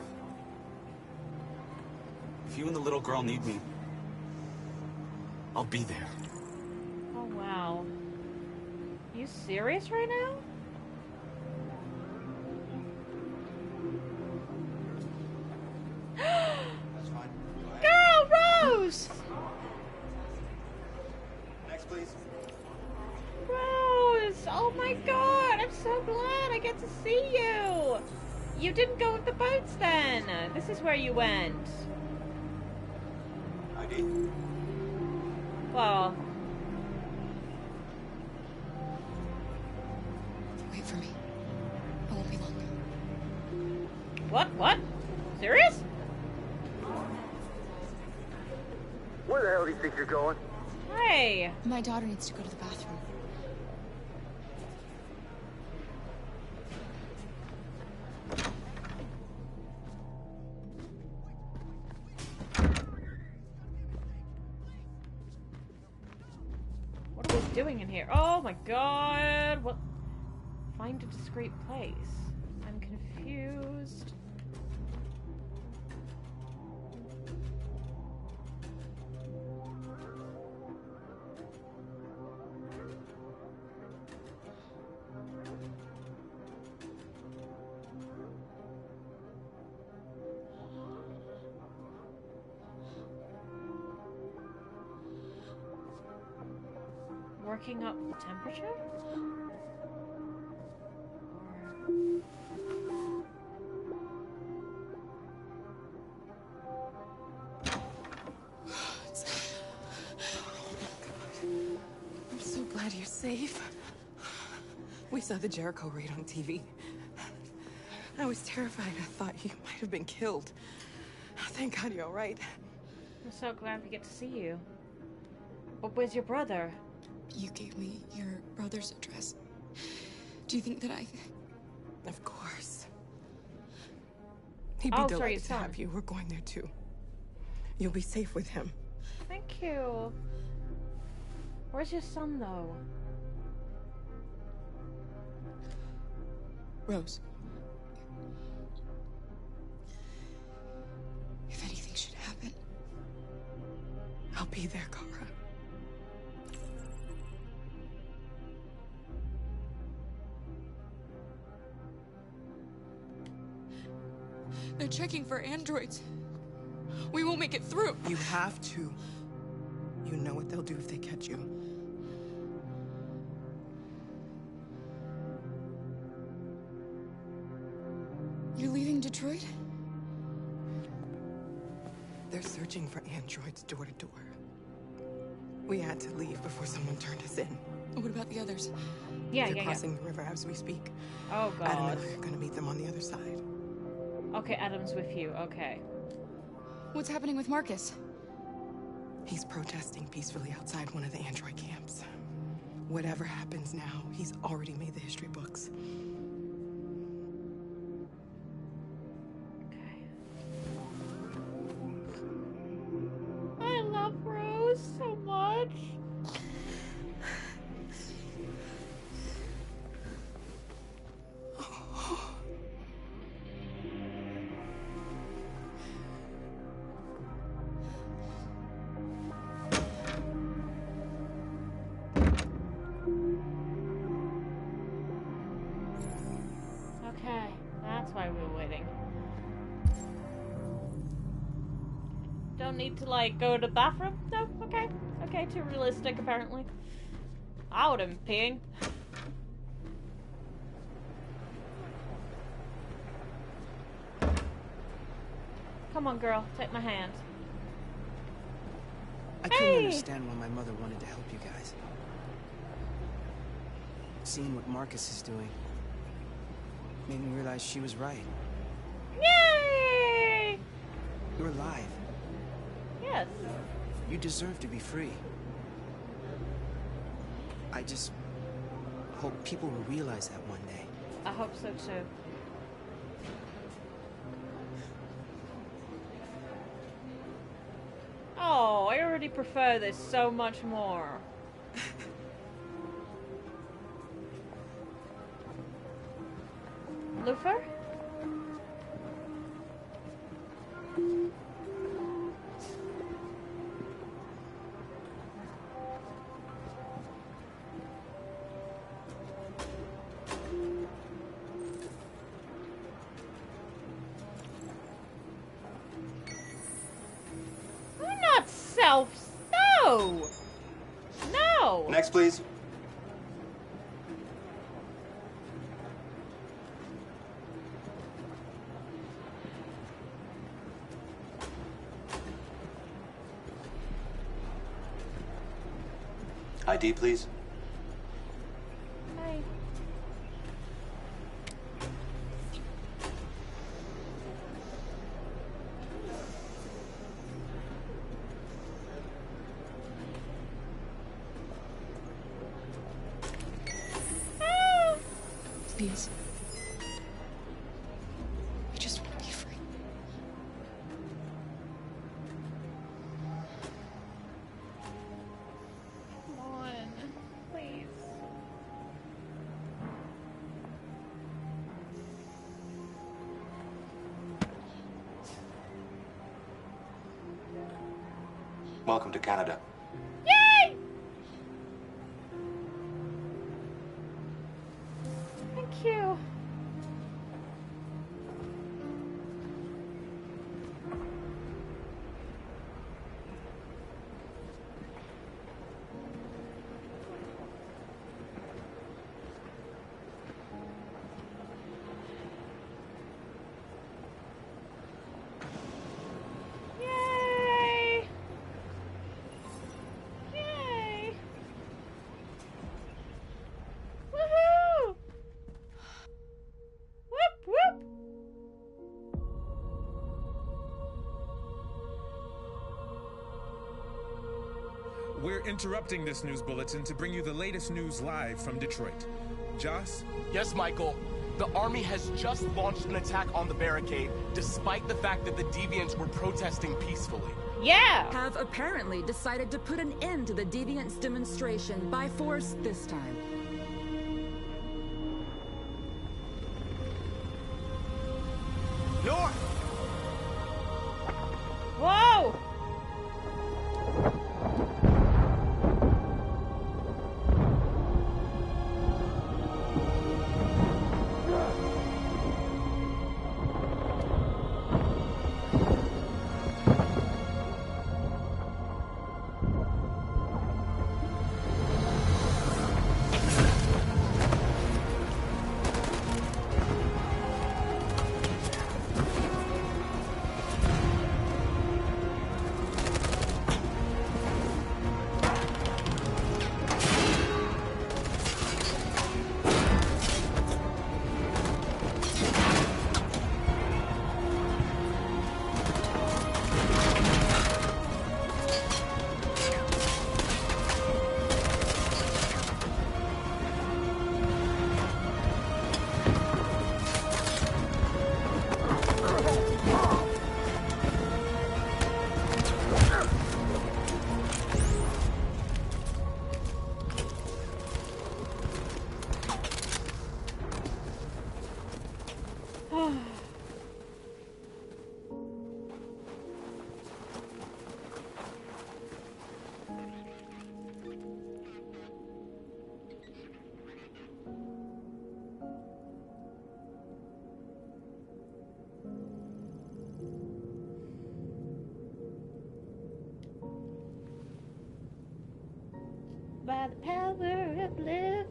N: If you and the little girl need me, I'll be there.
A: Oh, wow. You serious right now?
N: That's fine.
A: Girl, Rose!
N: Next, please.
A: Rose! Oh my god, I'm so glad I get to see you! You didn't go with the boats then! This is where you went.
N: ID?
A: Well...
B: Wait for me. I won't be long.
A: What? What? Serious?
F: Where the hell do you think you're going?
A: Hey!
B: My daughter needs to go to the bathroom.
A: What are we doing in here? Oh my god! What? Find a discreet place. I'm confused. Working up the temperature?
P: I'm so glad you're safe. We saw the Jericho raid on TV. I was terrified. I thought you might have been killed. Thank God you're all right.
A: I'm so glad we get to see you. But where's your brother?
B: You gave me your brother's address. Do you think that I...
P: Of course. He'd be delighted to have you. We're going there too. You'll be safe with him.
A: Thank you. Where's your son, though?
B: Rose. If anything should happen...
P: I'll be there, Kara.
B: They're checking for androids. We won't make it through.
P: You have to. You know what they'll do if they catch you.
B: You're leaving Detroit?
P: They're searching for androids door to door. We had to leave before someone turned us in.
B: What about the others?
P: They're crossing the river as we speak.
A: Oh, God.
P: Adam and I are gonna meet them on the other side.
A: Okay, Adam's with you. Okay.
B: What's happening with Marcus?
P: He's protesting peacefully outside one of the android camps. Whatever happens now, he's already made the history books.
A: I love Rose so much. Okay, that's why we were waiting. Don't need to, like, go to the bathroom? No? Okay. Okay, too realistic, apparently. I would have been peeing. Come on, girl. Take my hand.
O: I couldn't understand why my mother wanted to help you guys. Seeing what Marcus is doing made me realize she was right.
A: Yay!
O: You're alive.
A: Yes.
O: You deserve to be free. I just hope people will realize that one day.
A: I hope so too. Oh, I already prefer this so much more. Lufer? I'm not no! No!
M: Next, please. ID, please.
A: Hi.
B: Please. I just want to be free.
A: Come on, please.
M: Welcome to Canada.
A: Yay! Thank you. Yay! Yay! Woohoo! Whoop whoop!
S: We're interrupting this news bulletin to bring you the latest news live from Detroit. Joss?
I: Yes, Michael. The army has just launched an attack on the barricade, despite the fact that the Deviants were protesting peacefully.
A: Yeah!
T: Have apparently decided to put an end to the Deviants demonstration by force this time.
M: North!
A: Whoa! By the power of love.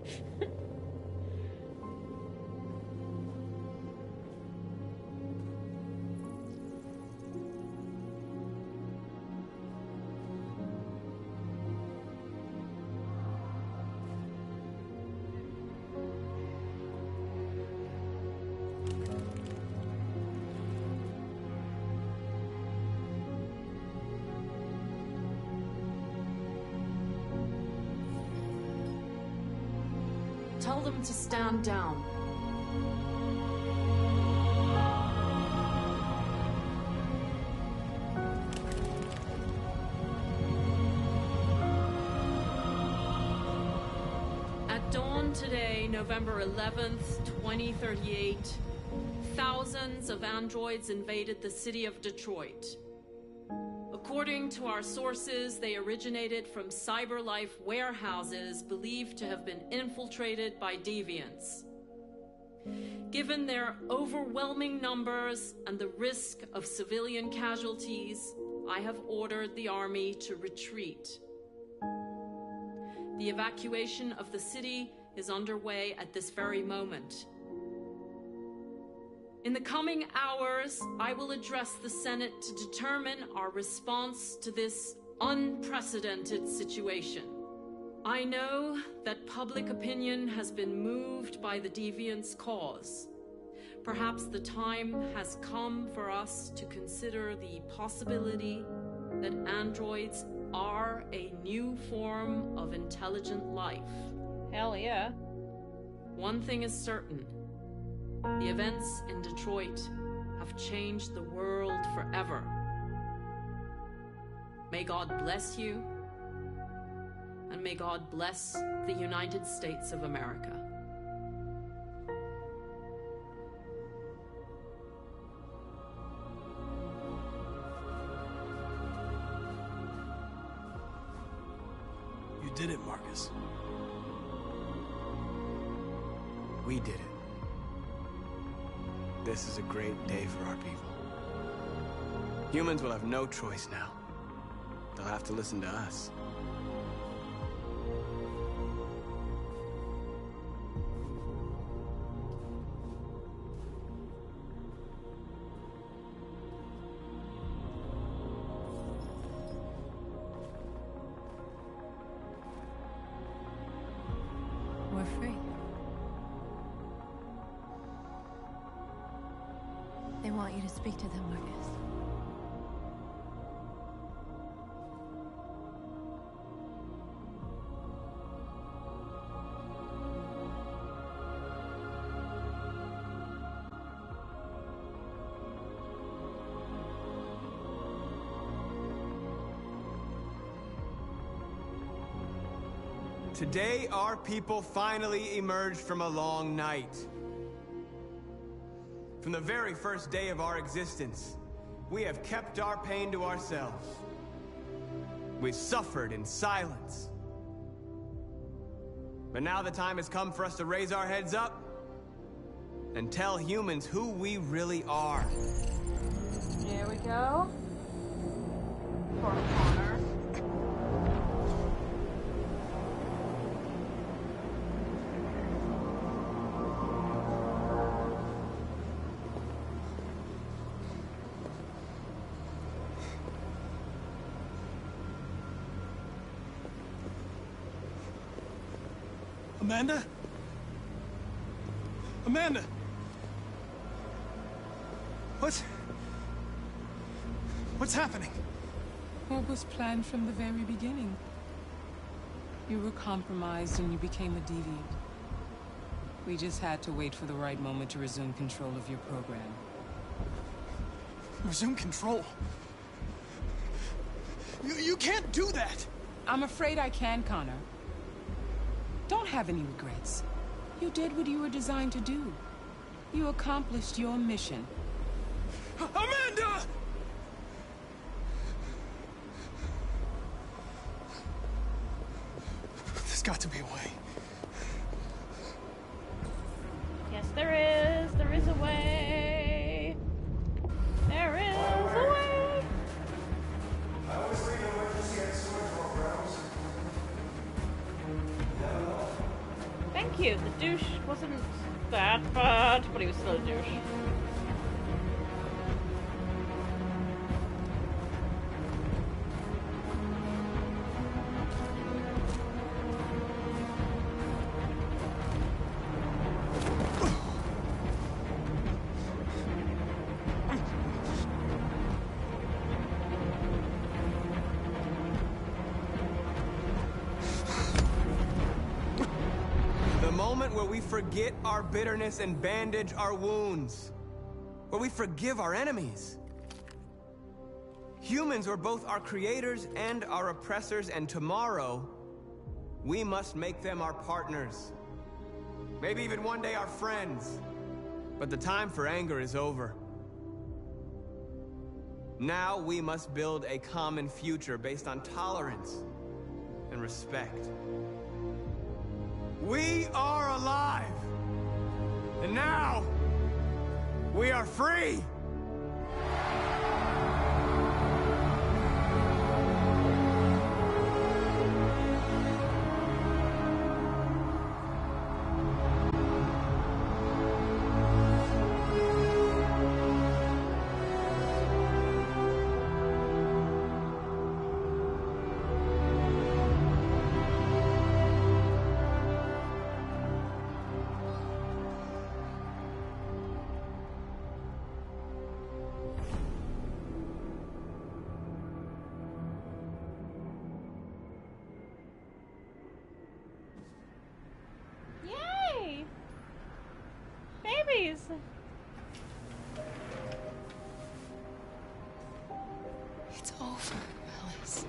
T: Tell them to stand down. At dawn today, November 11th, 2038, thousands of androids invaded the city of Detroit. According to our sources, they originated from CyberLife warehouses believed to have been infiltrated by deviants. Given their overwhelming numbers and the risk of civilian casualties, I have ordered the army to retreat. The evacuation of the city is underway at this very moment. In the coming hours, I will address the Senate to determine our response to this unprecedented situation. I know that public opinion has been moved by the deviants' cause. Perhaps the time has come for us to consider the possibility that androids are a new form of intelligent life.
A: Hell yeah.
T: One thing is certain. The events in Detroit have changed the world forever. May God bless you, and may God bless the United States of America.
K: You did it, Marcus.
O: We did it. This is a great day for our people. Humans will have no choice now. They'll have to listen to us.
Q: We're free. They want you to speak to them, Marcus.
O: Today, our people finally emerged from a long night. From the very first day of our existence, we have kept our pain to ourselves. We've suffered in silence. But now the time has come for us to raise our heads up and tell humans who we really are.
A: Here we go. Poor Connor.
K: Amanda? Amanda! What's happening?
P: What was planned from the very beginning? You were compromised and you became a deviant. We just had to wait for the right moment to resume control of your program.
K: Resume control? You can't do that!
P: I'm afraid I can, Connor. Don't have any regrets. You did what you were designed to do. You accomplished your mission.
K: Amanda! There's got to be a way.
A: Yes, there is. There is a way. There is a way.
H: I always think emergency had so much more grounds.
A: Thank you. The douche wasn't that bad, but he was still a douche.
O: Where we forget our bitterness and bandage our wounds. Where we forgive our enemies. Humans are both our creators and our oppressors, and tomorrow, we must make them our partners. Maybe even one day our friends. But the time for anger is over. Now we must build a common future based on tolerance and respect. We are alive! And now, we are free!
A: Babies!
B: It's over, Alice.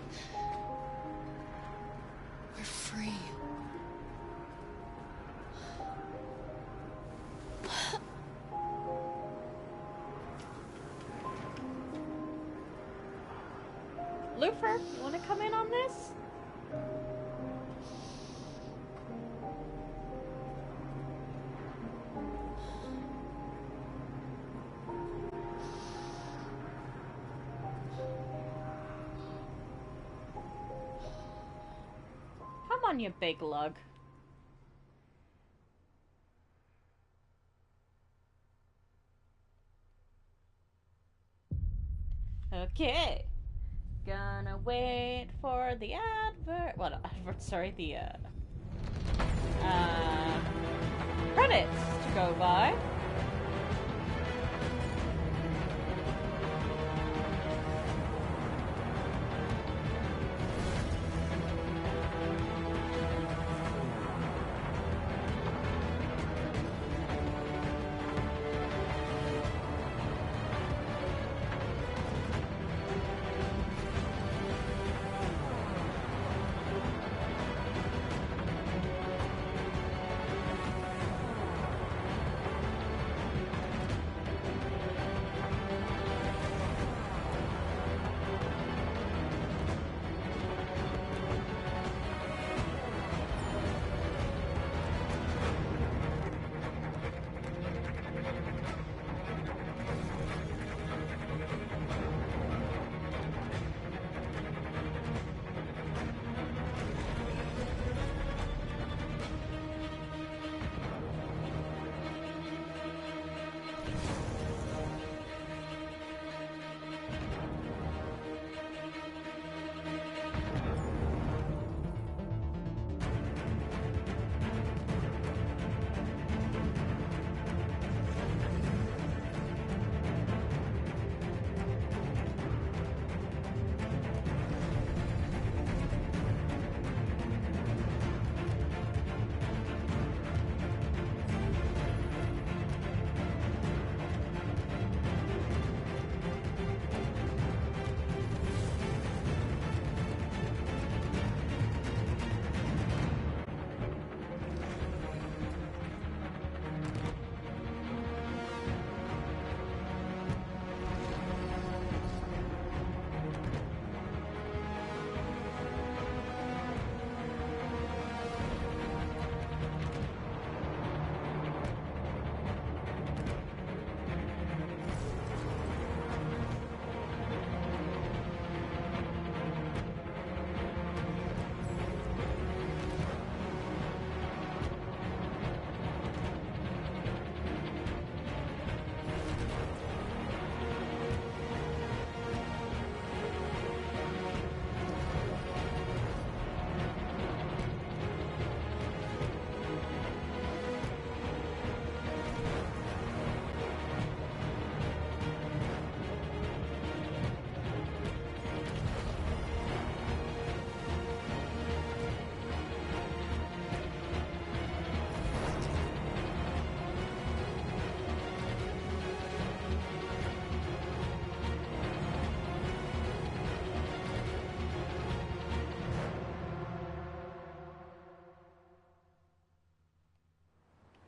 B: We're free.
A: Lufer, you want to come in on this? Come on, you big lug. Okay. Gonna wait for the advert. Well, not advert, sorry, the credits to go by.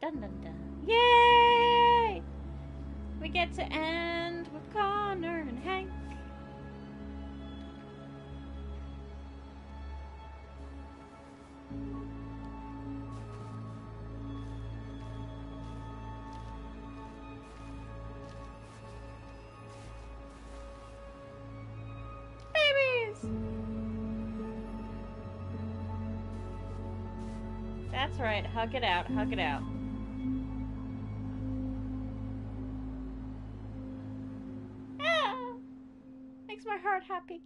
A: Dun dun dun. Yay! We get to end with Connor and Hank. Babies! That's right, hug it out, hug it out. Ah! Makes my heart happy.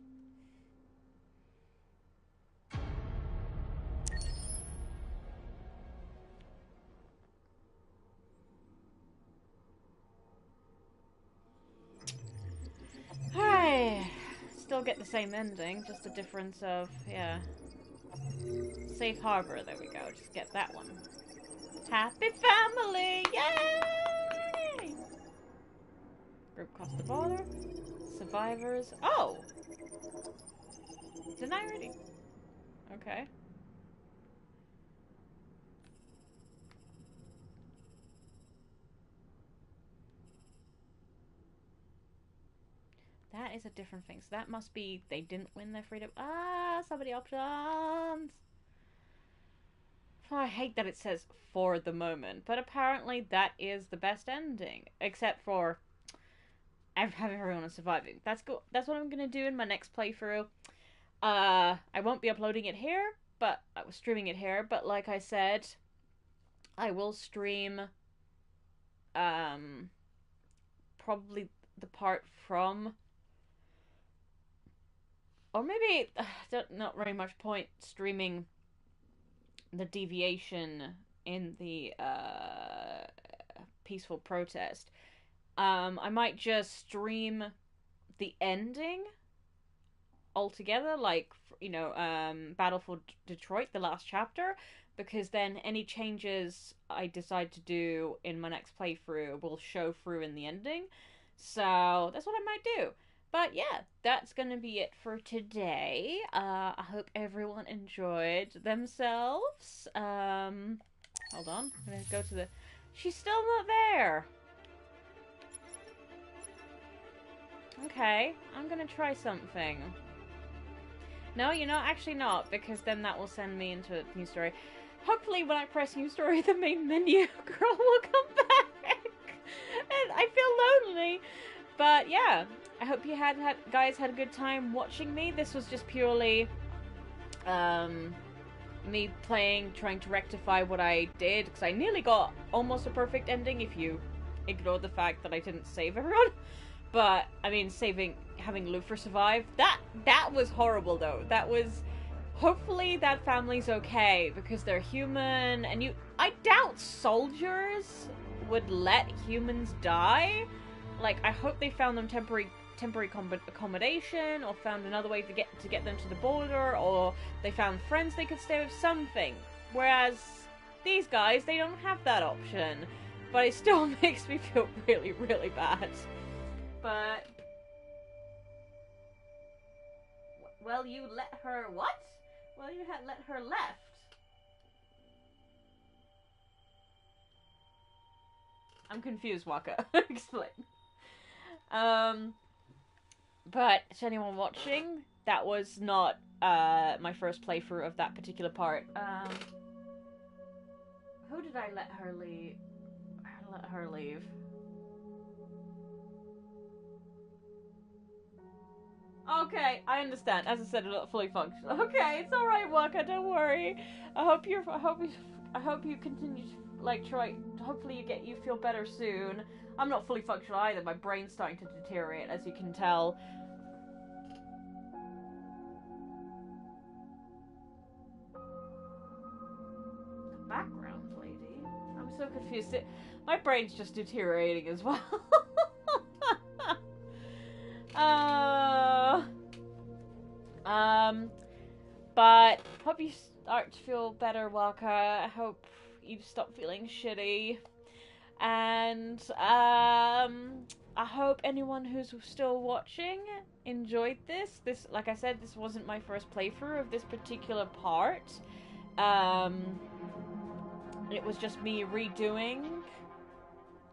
A: Hi. Still get the same ending, just a difference of, yeah. Safe harbor, there we go. Just get that one. Happy family! Yay! Group cross the border. Survivors. Oh! Didn't I already? Okay. That is a different thing. So that must be they didn't win their freedom. Ah, somebody options. Oh, I hate that it says for the moment, but apparently that is the best ending, except for having everyone surviving. That's cool. That's what I'm gonna do in my next playthrough. I won't be uploading it here, but I was streaming it here. But like I said, I will stream probably the part from. Or maybe, not very much point streaming the deviation in the peaceful protest. I might just stream the ending altogether, like, you know, Battle for Detroit, the last chapter, because then any changes I decide to do in my next playthrough will show through in the ending. So that's what I might do. But yeah, that's gonna be it for today. I hope everyone enjoyed themselves. Hold on, I'm gonna go to the... She's still not there! Okay, I'm gonna try something. No, you're not, actually not, because then that will send me into a new story. Hopefully when I press new story, the main menu girl will come back! And I feel lonely! But yeah, I hope you guys had a good time watching me. This was just purely me playing, trying to rectify what I did, because I nearly got almost a perfect ending if you ignore the fact that I didn't save everyone. But I mean, having Luther survive, that was horrible though. That was, hopefully that family's okay because they're human, and I doubt soldiers would let humans die. Like, I hope they found them temporary accommodation, or found another way to get them to the border, or they found friends they could stay with, something. Whereas these guys, they don't have that option. But it still makes me feel really, really bad. But... Well, you let her... What? Well, you had let her left. I'm confused, Waka. Explain. But to anyone watching, that was not my first playthrough of that particular part. Who did I let her leave? Okay, I understand. As I said, it's not fully functional. Okay, it's all right, Waka. Don't worry. I hope you continue to try. Hopefully you feel better soon. I'm not fully functional either. My brain's starting to deteriorate, as you can tell. The background lady? I'm so confused. My brain's just deteriorating as well. But hope you start to feel better, Waka. I hope you stop feeling shitty. And I hope anyone who's still watching enjoyed this. Like I said, this wasn't my first playthrough of this particular part. it was just me redoing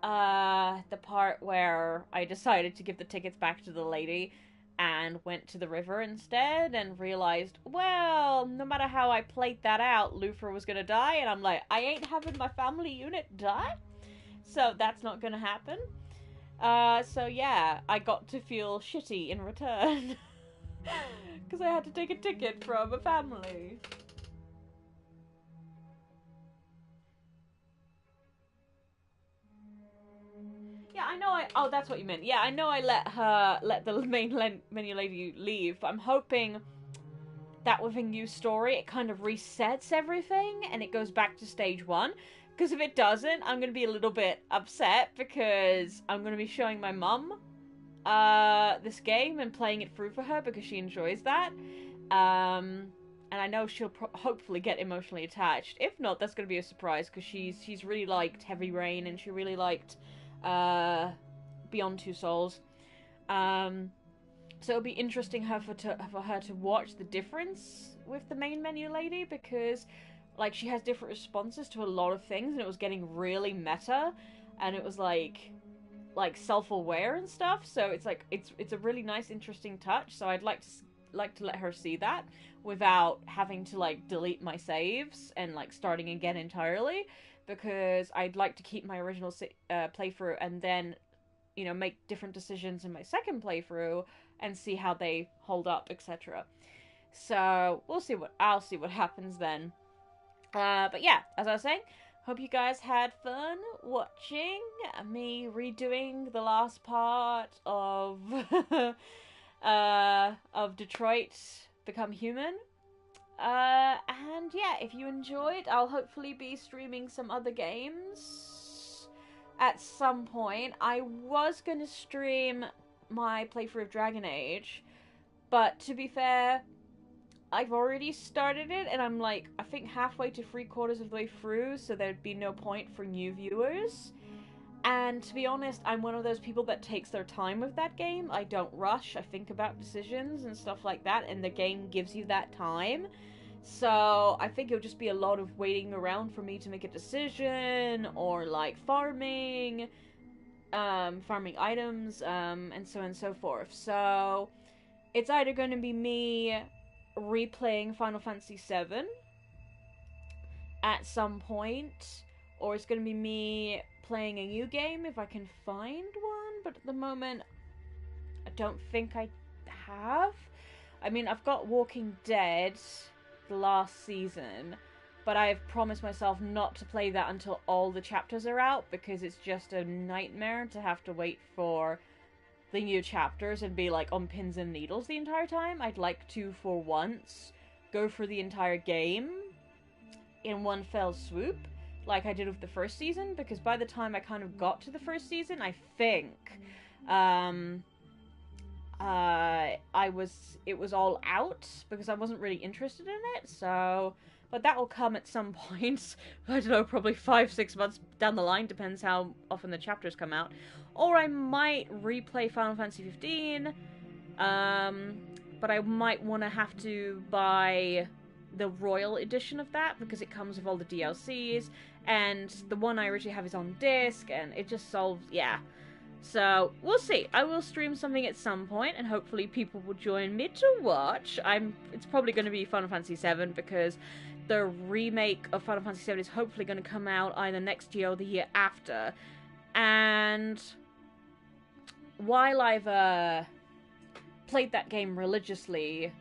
A: the part where I decided to give the tickets back to the lady and went to the river instead and realized, well, no matter how I played that out, Luther was gonna die, and I'm like, I ain't having my family unit die, so that's not gonna happen. So yeah, I got to feel shitty in return because I had to take a ticket from a family. Yeah, I know oh, that's what you meant. Yeah, I know I let the main menu lady leave, but I'm hoping that with a new story, it kind of resets everything and it goes back to stage 1. Because if it doesn't, I'm going to be a little bit upset because I'm going to be showing my mum this game and playing it through for her because she enjoys that. And I know she'll hopefully get emotionally attached. If not, that's going to be a surprise because she's really liked Heavy Rain and she really liked Beyond Two Souls. So it'll be interesting for her to watch the difference with the main menu lady because, like, she has different responses to a lot of things and it was getting really meta and it was like self-aware and stuff. So it's like it's a really nice, interesting touch. So I'd like to let her see that without having to like delete my saves and like starting again entirely. Because I'd like to keep my original playthrough and then, you know, make different decisions in my second playthrough and see how they hold up, etc. So I'll see what happens then. But yeah, as I was saying, hope you guys had fun watching me redoing the last part of Detroit Become Human. And yeah, if you enjoyed, I'll hopefully be streaming some other games at some point. I was going to stream my playthrough of Dragon Age, but to be fair, I've already started it, and I'm like, I think halfway to 3/4 of the way through, so there'd be no point for new viewers. And to be honest, I'm one of those people that takes their time with that game. I don't rush, I think about decisions and stuff like that, and the game gives you that time. So I think it'll just be a lot of waiting around for me to make a decision, or like farming items, and so on and so forth. So it's either going to be me replaying Final Fantasy VII at some point, or it's going to be me playing a new game if I can find one, but at the moment I don't think I have. I mean, I've got Walking Dead, the last season, but I've promised myself not to play that until all the chapters are out because it's just a nightmare to have to wait for the new chapters and be like on pins and needles the entire time. I'd like to, for once, go for the entire game in one fell swoop, like I did with the first season, because by the time I kind of got to the first season, I think it was all out because I wasn't really interested in it. So, but that will come at some point. I don't know, probably 5-6 months down the line, depends how often the chapters come out. Or I might replay Final Fantasy 15, but I might want to have to buy the Royal Edition of that because it comes with all the DLCs, and the one I originally have is on disc, and it just solves, yeah. So, we'll see. I will stream something at some point, and hopefully people will join me to watch. It's probably going to be Final Fantasy VII, because the remake of Final Fantasy VII is hopefully going to come out either next year or the year after. And while I've played that game religiously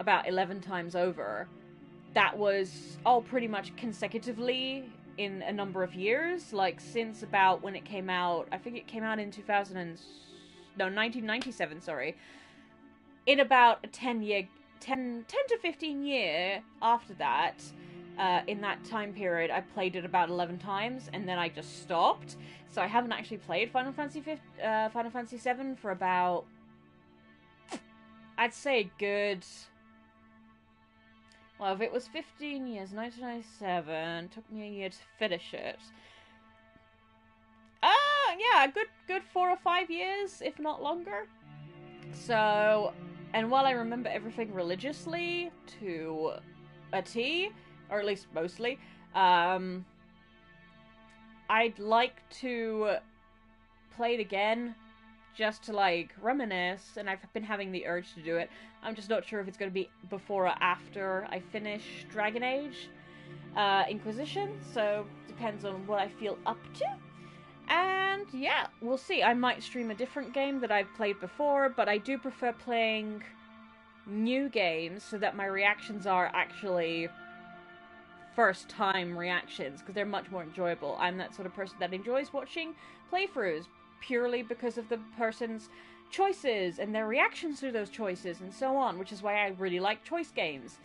A: about 11 times over, that was all pretty much consecutively in a number of years, like since about when it came out. I think it came out in 1997, sorry. In about a 10 to 15 year after that, in that time period, I played it about 11 times, and then I just stopped. So I haven't actually played Final Fantasy VII for about, I'd say a good, well, if it was 15 years, 1997, took me a year to finish it. Yeah, a good 4 or 5 years, if not longer. So, and while I remember everything religiously to a T, or at least mostly, I'd like to play it again, just to, like, reminisce, and I've been having the urge to do it. I'm just not sure if it's going to be before or after I finish Dragon Age Inquisition, so depends on what I feel up to. And yeah, we'll see. I might stream a different game that I've played before, but I do prefer playing new games so that my reactions are actually first time reactions, because they're much more enjoyable. I'm that sort of person that enjoys watching playthroughs purely because of the person's choices and their reactions to those choices and so on, which is why I really like choice games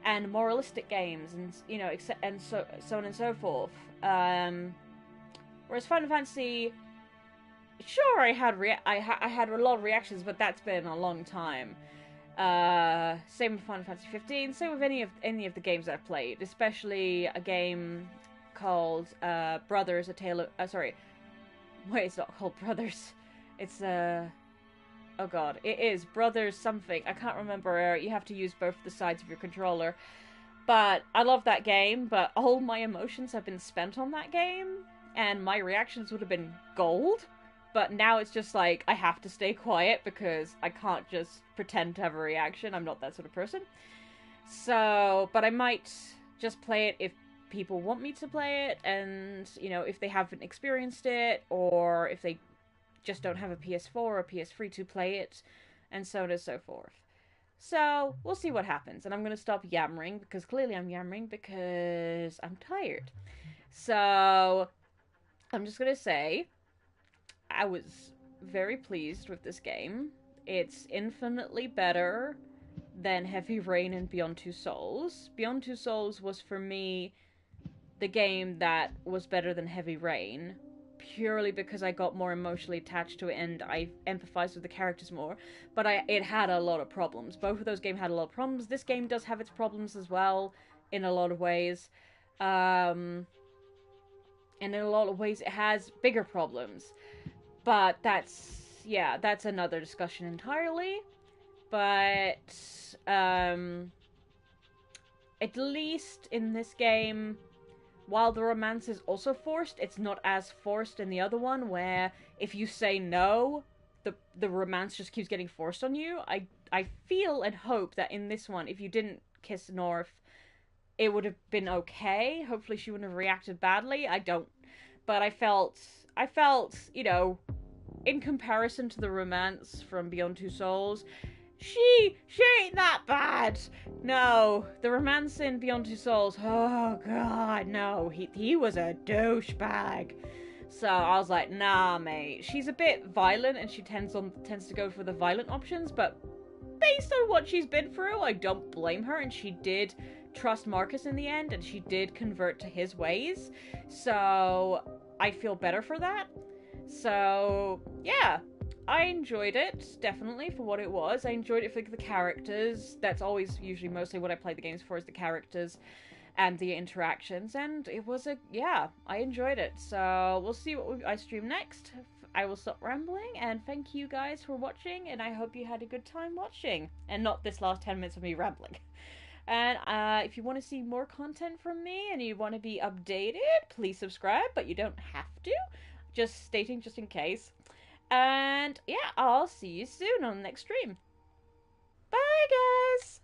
A: and moralistic games, and you know, and so on and so forth. Whereas Final Fantasy, sure, I had a lot of reactions, but that's been a long time. Same with Final Fantasy 15. Same with any of the games I've played, especially a game called Brothers: A Tale of sorry, wait, it's not called Brothers. It's oh god, it is Brothers something. I can't remember. You have to use both the sides of your controller. But I love that game. But all my emotions have been spent on that game, and my reactions would have been gold. But now it's just like, I have to stay quiet because I can't just pretend to have a reaction. I'm not that sort of person. So, but I might just play it if people want me to play it, and, you know, if they haven't experienced it, or if they just don't have a PS4 or a PS3 to play it, and so on and so forth. So, we'll see what happens. And I'm going to stop yammering, because clearly I'm yammering because I'm tired. So, I'm just going to say, I was very pleased with this game. It's infinitely better than Heavy Rain and Beyond Two Souls. Beyond Two Souls was, for me, the game that was better than Heavy Rain, purely because I got more emotionally attached to it and I empathized with the characters more. But it had a lot of problems. Both of those games had a lot of problems. This game does have its problems as well, in a lot of ways. And in a lot of ways it has bigger problems. But that's another discussion entirely. But, at least in this game, while the romance is also forced, it's not as forced in the other one, where if you say no, the romance just keeps getting forced on you. I feel and hope that in this one, if you didn't kiss North, it would have been okay. Hopefully she wouldn't have reacted badly. I don't. But I felt, you know, in comparison to the romance from Beyond Two Souls, she ain't that bad. No, the romance in Beyond Two Souls, oh god, no, he was a douchebag. So I was like, nah, mate. She's a bit violent, and she tends to go for the violent options, but based on what she's been through, I don't blame her, and she did trust Marcus in the end, and she did convert to his ways. So I feel better for that. So yeah, I enjoyed it, definitely, for what it was. I enjoyed it for the characters. That's always usually mostly what I play the games for, is the characters and the interactions. And it was I enjoyed it. So we'll see what I stream next. I will stop rambling, and thank you guys for watching, and I hope you had a good time watching, and not this last 10 minutes of me rambling. And if you want to see more content from me, and you want to be updated, please subscribe, but you don't have to. Just stating, just in case. And yeah, I'll see you soon on the next stream. Bye, guys!